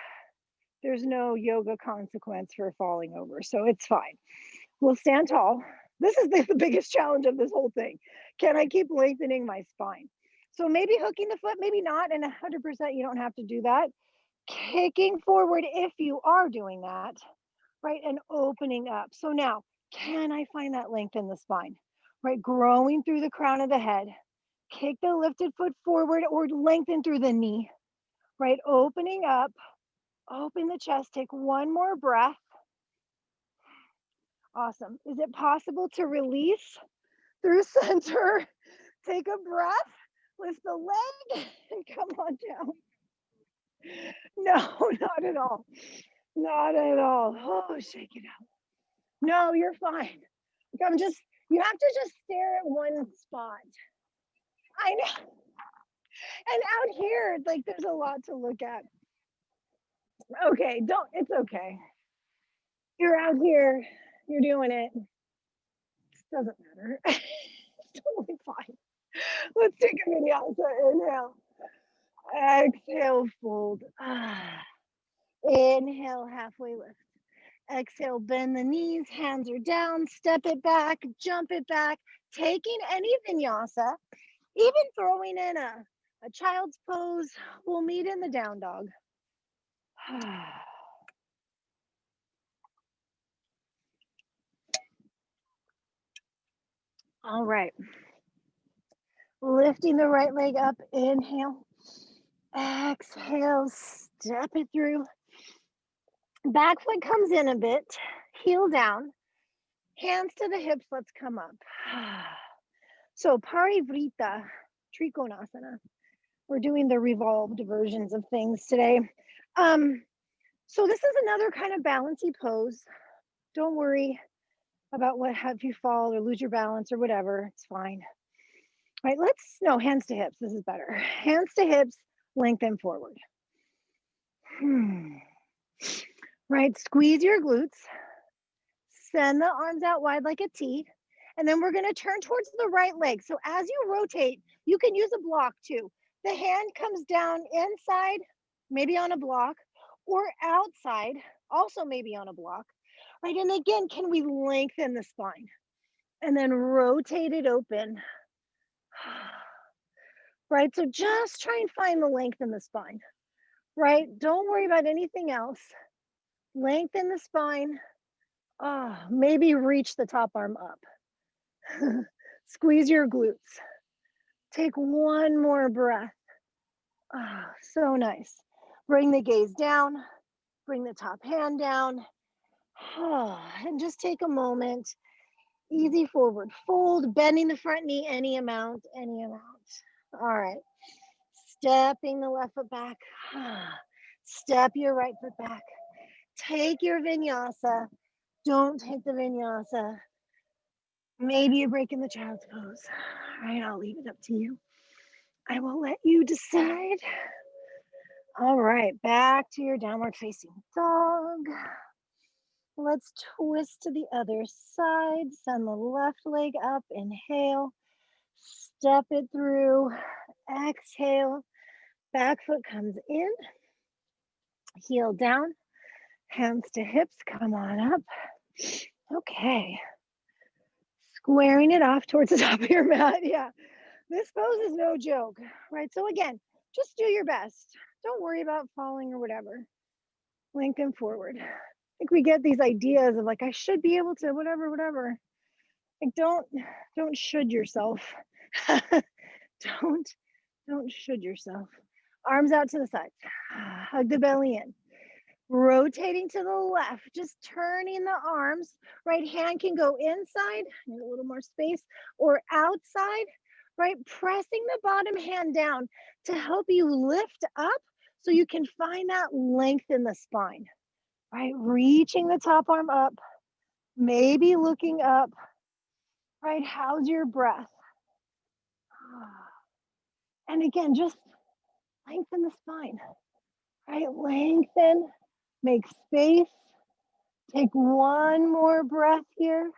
yoga consequence for falling over. So, it's fine. We'll stand tall. This is the biggest challenge of this whole thing. Can I keep lengthening my spine? So maybe hooking the foot, maybe not, and 100% you don't have to do that. Kicking forward if you are doing that, right? And opening up. So now, can I find that length in the spine, right? Growing through the crown of the head. Kick the lifted foot forward or lengthen through the knee, right? Opening up, open the chest. Take one more breath. Awesome. Is it possible to release through center? Take a breath, lift the leg, and come on down. No, not at all. Not at all. Oh, shake it out. No, you're fine. I'm just, you have to just stare at one spot. I know. And out here, like there's a lot to look at. Okay, don't, it's okay. You're out here, you're doing it. Doesn't matter. It's totally fine. Let's take a vinyasa. Inhale. Exhale, fold. Inhale, halfway lift. Exhale, bend the knees, hands are down, step it back, jump it back, taking any vinyasa, even throwing in a child's pose. We'll meet in the down dog. All right. Lifting the right leg up, inhale. Exhale, step it through. Back foot comes in a bit, heel down, hands to the hips, let's come up. So Parivrita, Trikonasana. We're doing the revolved versions of things today. So this is another kind of balancy pose. Don't worry about what if you fall or lose your balance or whatever, it's fine. All right, no, hands to hips, this is better. Hands to hips, lengthen forward. Right, squeeze your glutes, send the arms out wide like a T, and then we're gonna turn towards the right leg. So as you rotate, you can use a block too. The hand comes down inside, maybe on a block, or outside, also maybe on a block, right? And again, can we lengthen the spine? And then rotate it open. Right, so just try and find the length in the spine, right? Don't worry about anything else. Lengthen the spine. Maybe reach the top arm up. Squeeze your glutes. Take one more breath. So nice. Bring the gaze down. Bring the top hand down. And just take a moment. Easy forward fold, bending the front knee any amount, any amount. All right. Stepping the left foot back. Step your right foot back. Take your vinyasa. Don't take the vinyasa. Maybe you're breaking the child's pose. All right, I'll leave it up to you. I will let you decide. All right, back to your downward facing dog. Let's twist to the other side. Send the left leg up. Inhale. Step it through. Exhale. Back foot comes in. Heel down. Hands to hips. Come on up. Okay. Squaring it off towards the top of your mat. Yeah. This pose is no joke, right? So again, just do your best. Don't worry about falling or whatever. Lengthen forward. I think we get these ideas of like, I should be able to, whatever. Like, don't should yourself. don't should yourself. Arms out to the sides. Hug the belly in. Rotating to the left, just turning the arms. Right hand can go inside, need a little more space, or outside, right? Pressing the bottom hand down to help you lift up so you can find that length in the spine, right? Reaching the top arm up, maybe looking up, right? How's your breath? And again, just lengthen the spine, right? Lengthen, make space. Take one more breath here.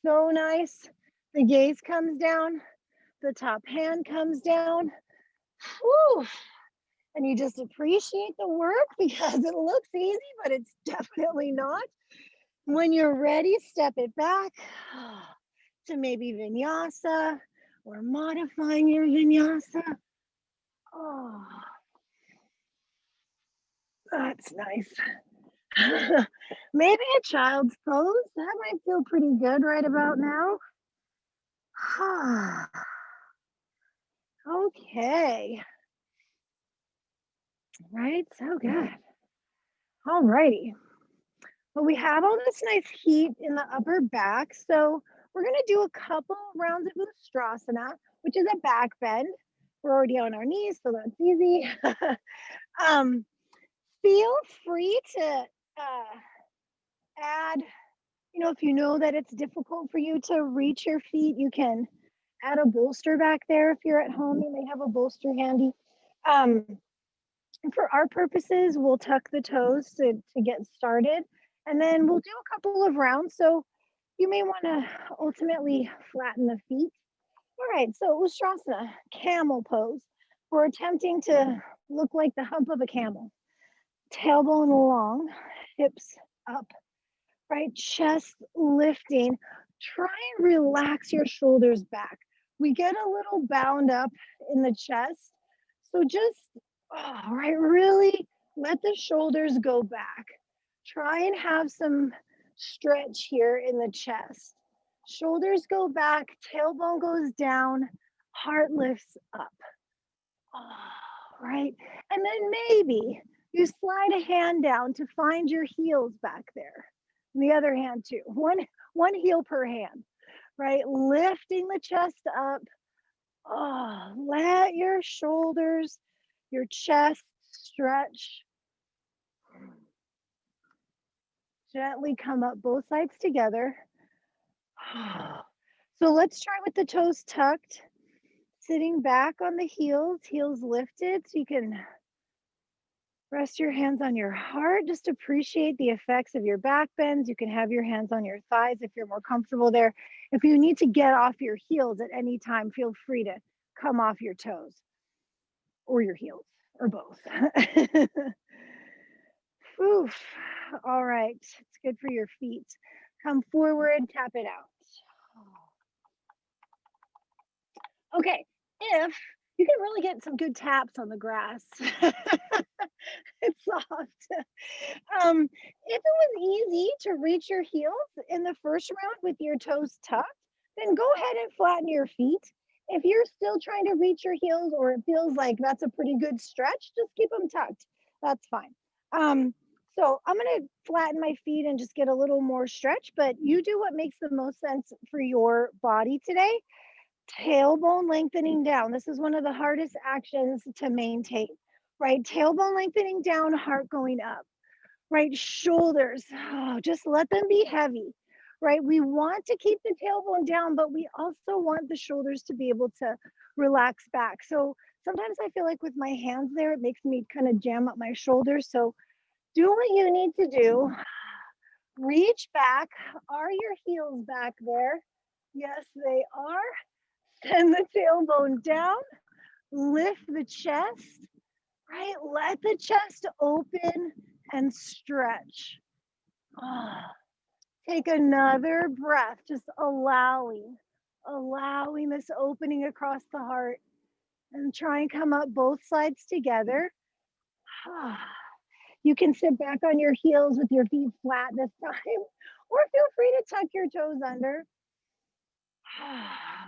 So nice. The gaze comes down, the top hand comes down. Whew. And you just appreciate the work because it looks easy, but it's definitely not. When you're ready, step it back to maybe Vinyasa or modifying your Vinyasa. Oh, that's nice. Maybe a child's pose. That might feel pretty good right about now. Okay. Right, so good. All righty. Well, we have all this nice heat in the upper back, so we're going to do a couple rounds of Ustrasana, which is a back bend. We're already on our knees, so that's easy. um, feel free to add, if you know that it's difficult for you to reach your feet, you can add a bolster back there. If you're at home, you may have a bolster handy. For our purposes, we'll tuck the toes to get started, and then we'll do a couple of rounds. So you may want to ultimately flatten the feet. All right, so Ustrasana, camel pose. We're attempting to look like the hump of a camel. Tailbone long, hips up, right? Chest lifting. Try and relax your shoulders back. We get a little bound up in the chest. So just, really let the shoulders go back. Try and have some stretch here in the chest. Shoulders go back, tailbone goes down, heart lifts up. Right? And then maybe you slide a hand down to find your heels back there. And the other hand too. One heel per hand. Right? Lifting the chest up. Let your shoulders, your chest stretch. Gently come up both sides together. So let's try with the toes tucked, sitting back on the heels, heels lifted, so you can rest your hands on your heart. Just appreciate the effects of your back bends. You can have your hands on your thighs if you're more comfortable there. If you need to get off your heels at any time, feel free to come off your toes or your heels or both. Oof. All right. It's good for your feet. Come forward, tap it out. Okay. If you can really get some good taps on the grass. It's soft. If it was easy to reach your heels in the first round with your toes tucked, then go ahead and flatten your feet. If you're still trying to reach your heels or it feels like that's a pretty good stretch, just keep them tucked. That's fine. So I'm going to flatten my feet and just get a little more stretch, but you do what makes the most sense for your body today. Tailbone lengthening down. This is one of the hardest actions to maintain, right? Tailbone lengthening down, heart going up, right? Shoulders, just let them be heavy, right? We want to keep the tailbone down, but we also want the shoulders to be able to relax back. So sometimes I feel like with my hands there, it makes me kind of jam up my shoulders. So do what you need to do. Reach back. Are your heels back there? Yes, they are. Send the tailbone down, lift the chest, right? Let the chest open and stretch. Take another breath, just allowing this opening across the heart, and try and come up both sides together. You can sit back on your heels with your feet flat this time, or feel free to tuck your toes under.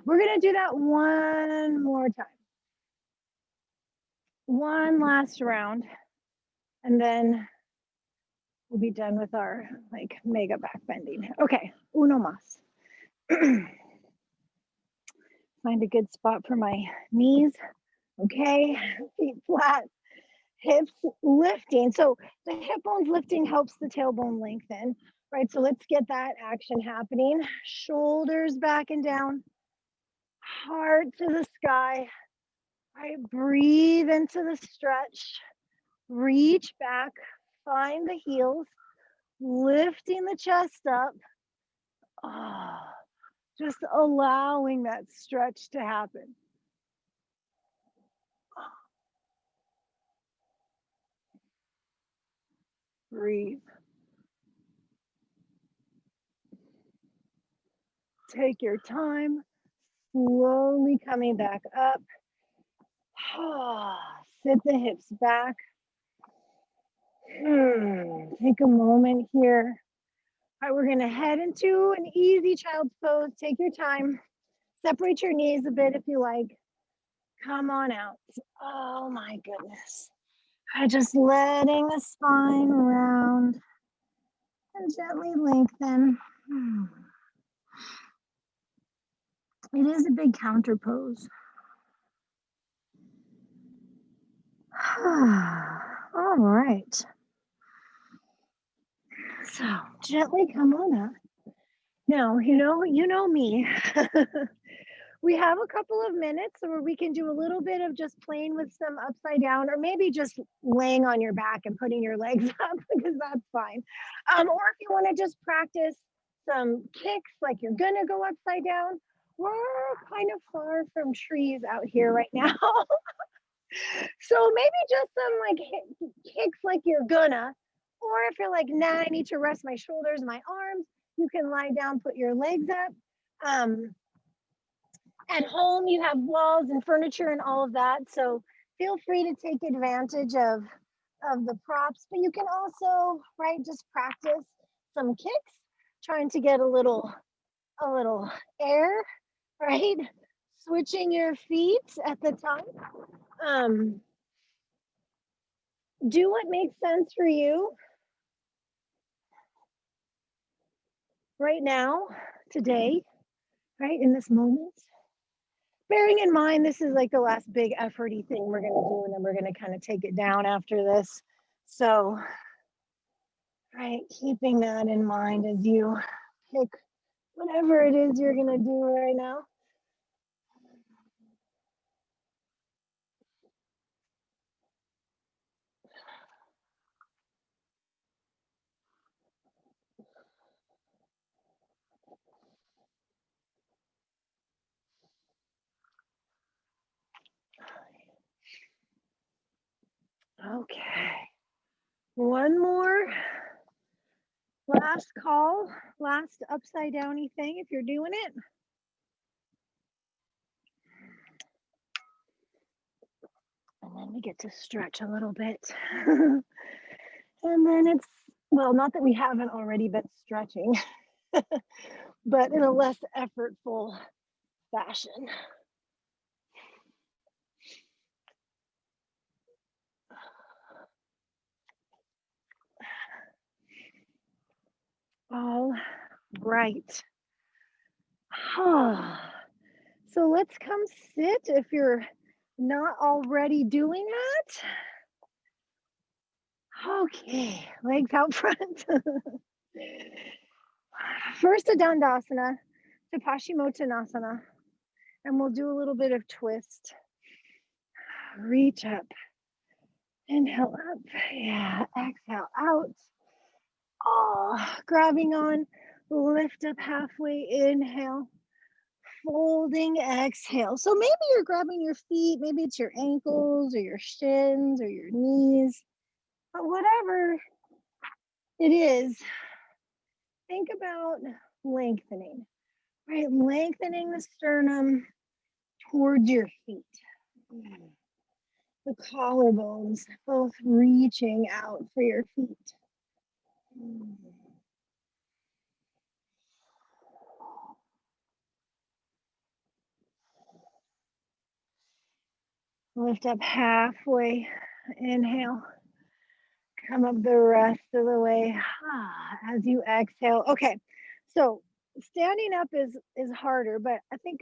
We're going to do that one more time. One last round, and then we'll be done with our mega back bending. Okay, uno más. Find a good spot for my knees. Okay, feet flat, hips lifting. So the hip bone's lifting helps the tailbone lengthen, right? So let's get that action happening. Shoulders back and down, heart to the sky, right? Breathe into the stretch, reach back, find the heels, lifting the chest up. Just allowing that stretch to happen. Breathe. Take your time, slowly coming back up. Sit the hips back. Take a moment here. All right, we're gonna head into an easy child's pose. Take your time. Separate your knees a bit if you like. Come on out. Oh my goodness. Just letting the spine round and gently lengthen. It is a big counter pose. All right. So gently come on up. Now, you know me. We have a couple of minutes where we can do a little bit of just playing with some upside down, or maybe just laying on your back and putting your legs up, because that's fine. Or if you want to just practice some kicks, like you're gonna go upside down. We're kind of far from trees out here right now. So maybe just some like kicks like you're gonna, or if you're like, nah, I need to rest my shoulders, my arms, you can lie down, put your legs up. At home, you have walls and furniture and all of that, so feel free to take advantage of the props, but you can also, right, just practice some kicks, trying to get a little air, right? Switching your feet at the time. Do what makes sense for you right now, today, right, in this moment. Bearing in mind, this is like the last big efforty thing we're going to do, and then we're going to kind of take it down after this. So, right, keeping that in mind as you pick whatever it is you're going to do right now. Okay. One more. Last call, last upside downy thing if you're doing it. And then we get to stretch a little bit. And then it's, well, not that we haven't already been stretching, but in a less effortful fashion. All right. So let's come sit if you're not already doing that. Okay, legs out front. First a Dandasana to Paschimottanasana, and we'll do a little bit of twist. Reach up, inhale up, yeah, exhale out. Grabbing on, lift up halfway, inhale, folding, exhale. So maybe you're grabbing your feet, maybe it's your ankles or your shins or your knees, but whatever it is, think about lengthening, right? Lengthening the sternum towards your feet. The collarbones both reaching out for your feet. Lift up halfway, inhale. Come up the rest of the way as you exhale. Okay, so standing up is harder, but I think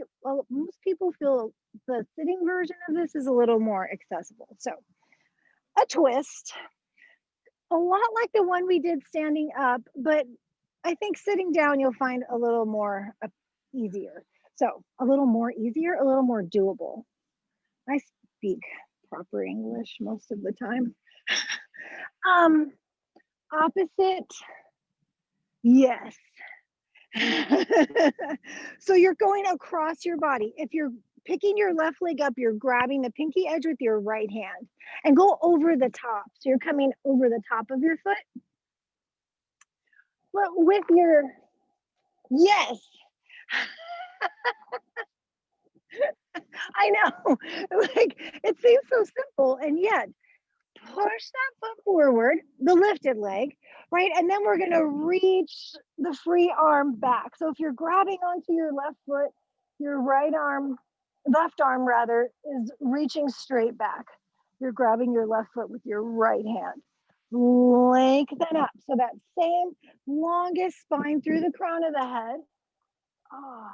most people feel the sitting version of this is a little more accessible. So a twist, a lot like the one we did standing up, but I think sitting down you'll find a little more easier. So a little more easier, a little more doable. I speak proper English most of the time. Opposite, yes. So you're going across your body. If you're picking your left leg up, you're grabbing the pinky edge with your right hand and go over the top. So you're coming over the top of your foot. But with your, yes. I know. Like, it seems so simple, and yet push that foot forward, the lifted leg, right? And then we're gonna reach the free arm back. So if you're grabbing onto your left foot, your left arm rather, is reaching straight back. You're grabbing your left foot with your right hand. Lengthen up. So that same longest spine through the crown of the head. Oh,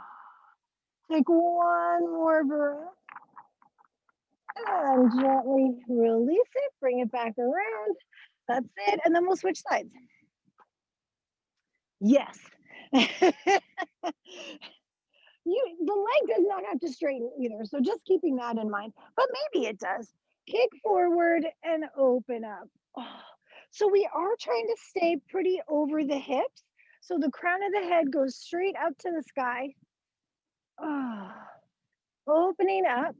take one more breath. And gently release it, bring it back around. That's it. And then we'll switch sides. Yes. The leg does not have to straighten either. So just keeping that in mind. But maybe it does. Kick forward and open up. Oh, so we are trying to stay pretty over the hips. So the crown of the head goes straight up to the sky. Oh, opening up.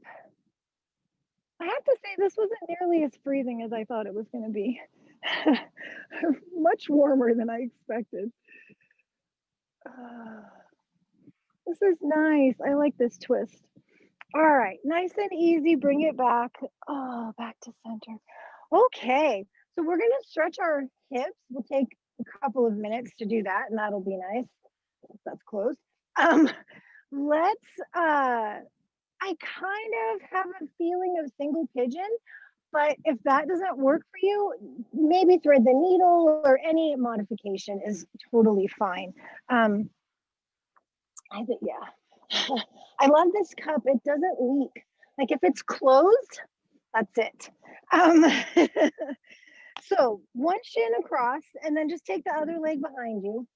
I have to say, this wasn't nearly as freezing as I thought it was going to be. Much warmer than I expected. This is nice. I like this twist. All right, nice and easy. Bring it back. Oh, back to center. Okay, so we're going to stretch our hips. We'll take a couple of minutes to do that, and that'll be nice. That's closed. Let's I kind of have a feeling of single pigeon, but if that doesn't work for you, maybe thread the needle or any modification is totally fine. I think, yeah. I love this cup. It doesn't leak. Like if it's closed, that's it. So one shin across and then just take the other leg behind you.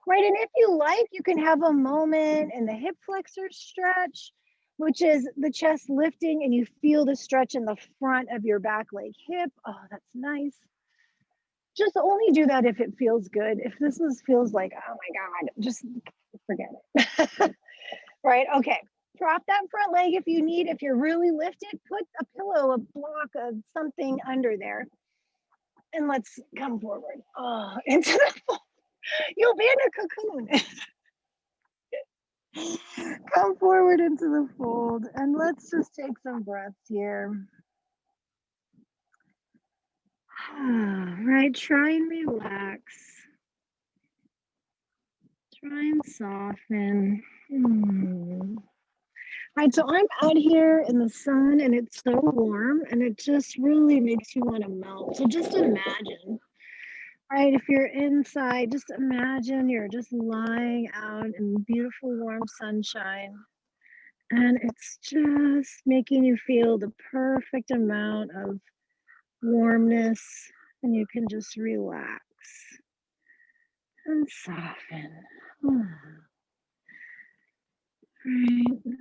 Right, and if you like, you can have a moment in the hip flexor stretch, which is the chest lifting and you feel the stretch in the front of your back leg hip. Oh, that's nice. Just only do that if it feels good. If feels like, oh my God, just forget it. Right, okay. Drop that front leg if you need. If you're really lifted, put a pillow, a block of something under there. And let's come forward. Oh, into the you'll be in a cocoon. Come forward into the fold and let's just take some breaths here. Right, try and relax. Try and soften. Right, so I'm out here in the sun and it's so warm and it just really makes you want to melt. So just imagine, right, if you're inside, just imagine you're just lying out in beautiful warm sunshine. And it's just making you feel the perfect amount of warmness, and you can just relax and soften. Right.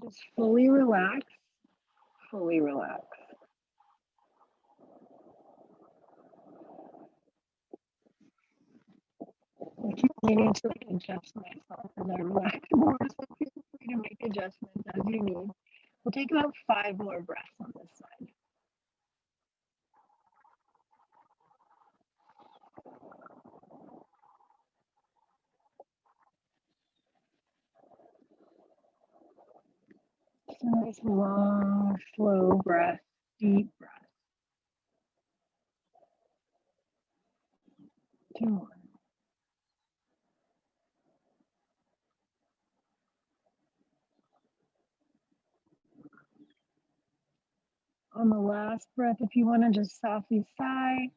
Just fully relax, fully relax. I keep needing to adjust myself as I relax more, so feel free to make adjustments as you need. We'll take about 5 more breaths on this side. So nice, long, slow breath, deep breath. 2 more. On the last breath, if you want to just softly sigh.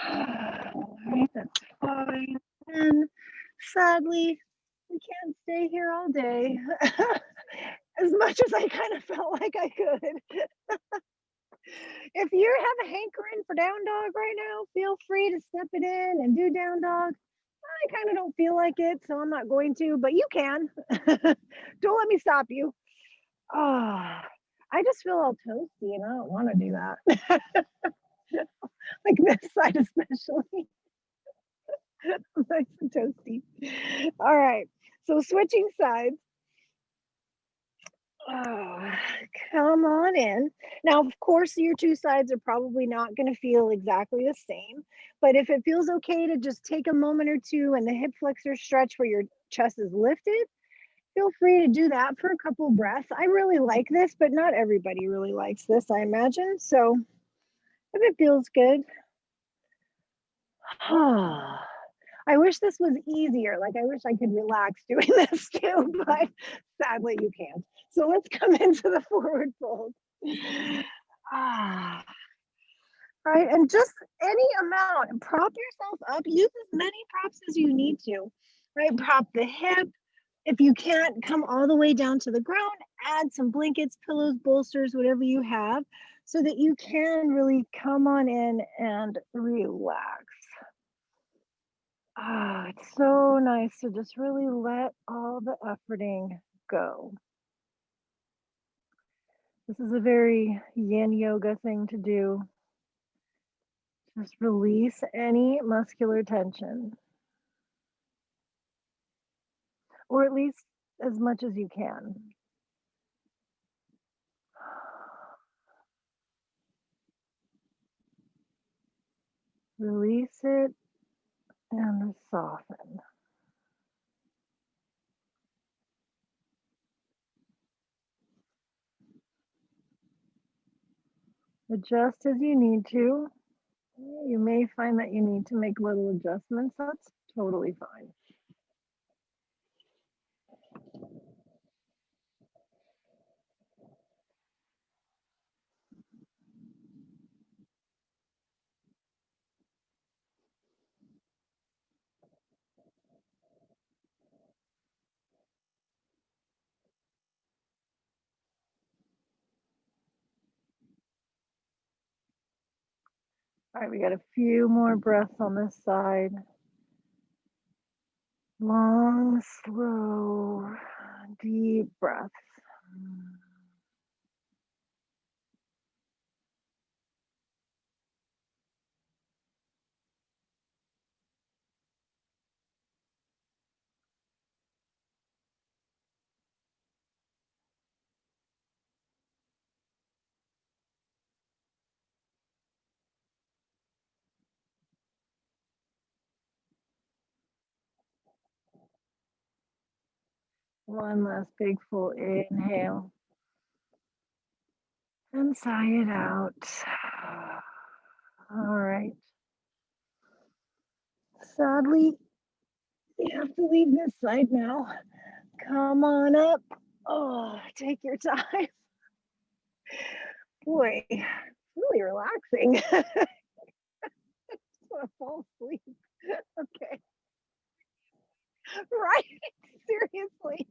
All right, that's fine. And sadly, we can't stay here all day. As much as I kind of felt like I could. If you have a hankering for down dog right now, feel free to step it in and do down dog. I kind of don't feel like it, so I'm not going to, but you can. Don't let me stop you. Oh, I just feel all toasty and I don't want to do that. Like this side especially. Nice and toasty. All right. So switching sides. Oh, come on in. Now, of course, your two sides are probably not going to feel exactly the same, but if it feels okay to just take a moment or two and the hip flexor stretch where your chest is lifted, feel free to do that for a couple breaths. I really like this, but not everybody really likes this, I imagine. So if it feels good, I wish this was easier. Like, I wish I could relax doing this too, but sadly you can't. So let's come into the forward fold. Ah, right. And just any amount, prop yourself up. Use as many props as you need to, right? Prop the hip. If you can't come all the way down to the ground, add some blankets, pillows, bolsters, whatever you have, so that you can really come on in and relax. Ah, it's so nice to just really let all the efforting go. This is a very yin yoga thing to do. Just release any muscular tension, or at least as much as you can. Release it and soften. Adjust as you need to. You may find that you need to make little adjustments. That's totally fine. All right, we got a few more breaths on this side. Long, slow, deep breaths. One last big full inhale and sigh it out. All right. Sadly, we have to leave this side now. Come on up. Oh, take your time. Boy, really relaxing. I just want to fall asleep. Okay. Right. Seriously.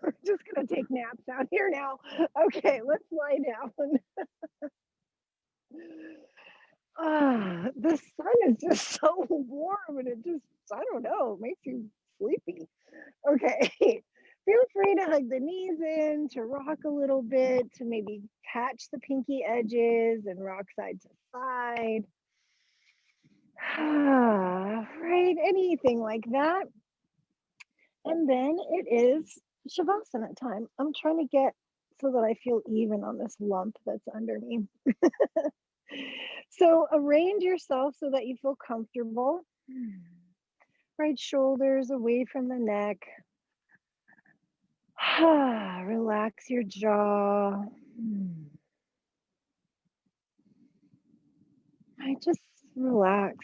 We're just going to take naps out here now. Okay, let's lie down. The sun is just so warm and it just, I don't know, makes you sleepy. Okay. Feel free to hug the knees in, to rock a little bit, to maybe catch the pinky edges and rock side to side. Right, anything like that. And then it is Shavasana time. I'm trying to get so that I feel even on this lump that's under me. So arrange yourself so that you feel comfortable. Right shoulders away from the neck. Relax your jaw. I just relax.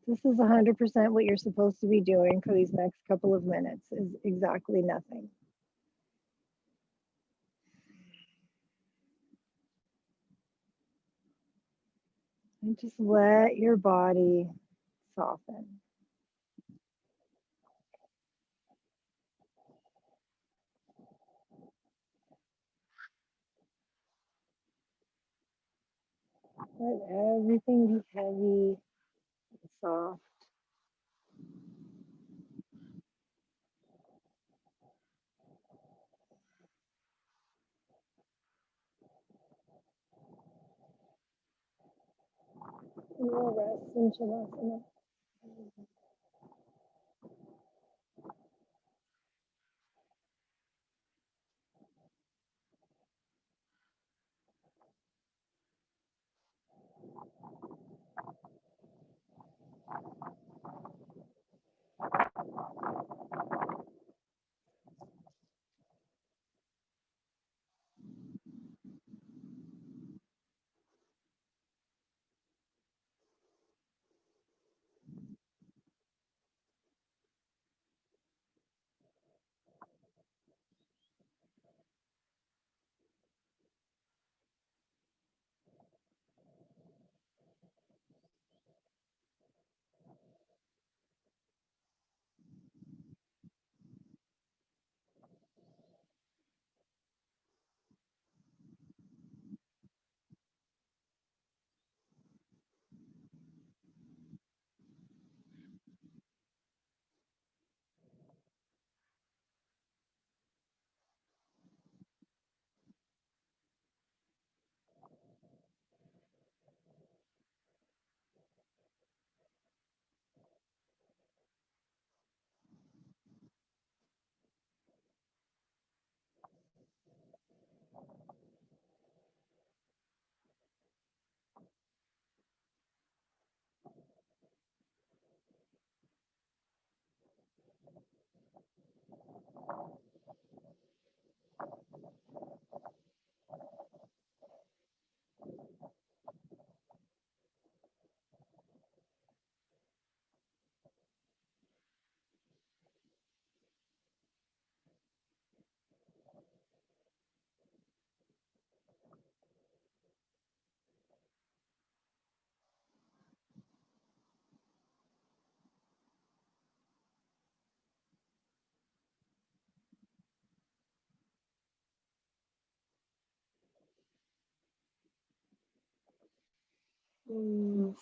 This is 100% what you're supposed to be doing for these next couple of minutes is exactly nothing. And just let your body soften. Let everything be heavy and soft. And we'll rest in Shavasana.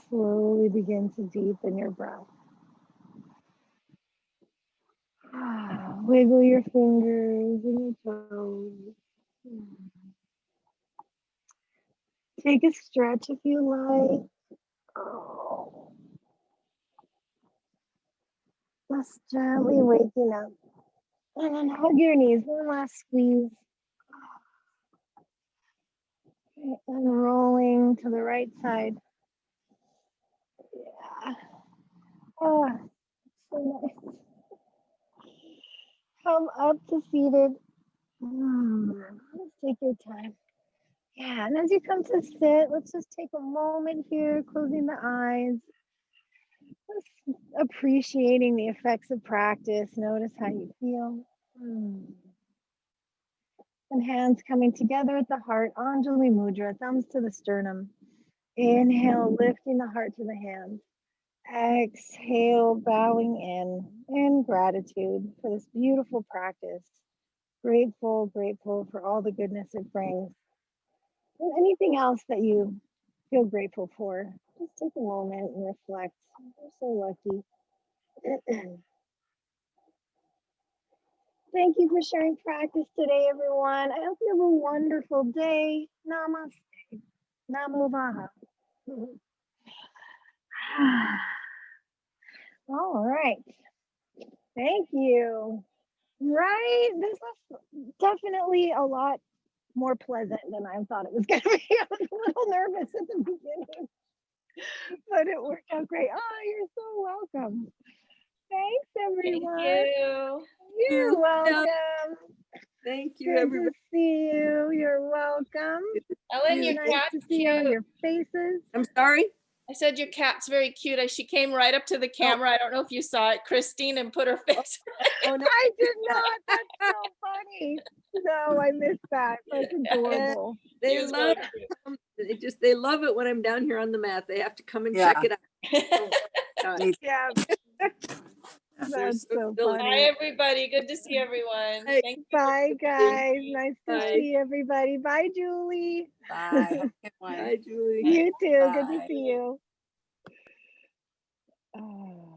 Slowly begin to deepen your breath. Wiggle your fingers and your toes. Take a stretch if you like. Oh, just gently waking up. And then hug your knees. One last squeeze. And rolling to the right side. Yeah. Oh, so nice. Come up to seated. Let's take your time. Yeah, and as you come to sit, let's just take a moment here, closing the eyes. Just appreciating the effects of practice. Notice how you feel. And hands coming together at the heart, Anjali Mudra, thumbs to the sternum. Inhale, lifting the heart to the hands. Exhale, bowing in gratitude for this beautiful practice. Grateful, grateful for all the goodness it brings. And anything else that you feel grateful for, just take a moment and reflect. We're so lucky. Thank you for sharing practice today, everyone. I hope you have a wonderful day. Namaste. Namo Vaha. All right. Thank you. Right? This was definitely a lot more pleasant than I thought it was going to be. I was a little nervous at the beginning, but it worked out great. Oh, you're so welcome. Thanks, everyone. Thank you. You're welcome. Thank you, Good everybody. to see you. You're welcome. Ellen, your Nice cat's to see cute. all your faces. I'm sorry? I said your cat's very cute. She came right up to the camera. I don't know if you saw it, Christine, and put her face. Oh, no. I did not. That's so funny. No, I missed that. That's adorable. They He was love really they love it when I'm down here on the mat. They have to come and check it out. cute. Oh, Yeah, they're that's so so silly. Bye, funny. everybody. Good to see everyone. Hey, Thank you. Bye, guys. Nice to Bye. see everybody. Bye, Julie. Bye. Bye, Julie. You too. Good to Bye. see you. Oh.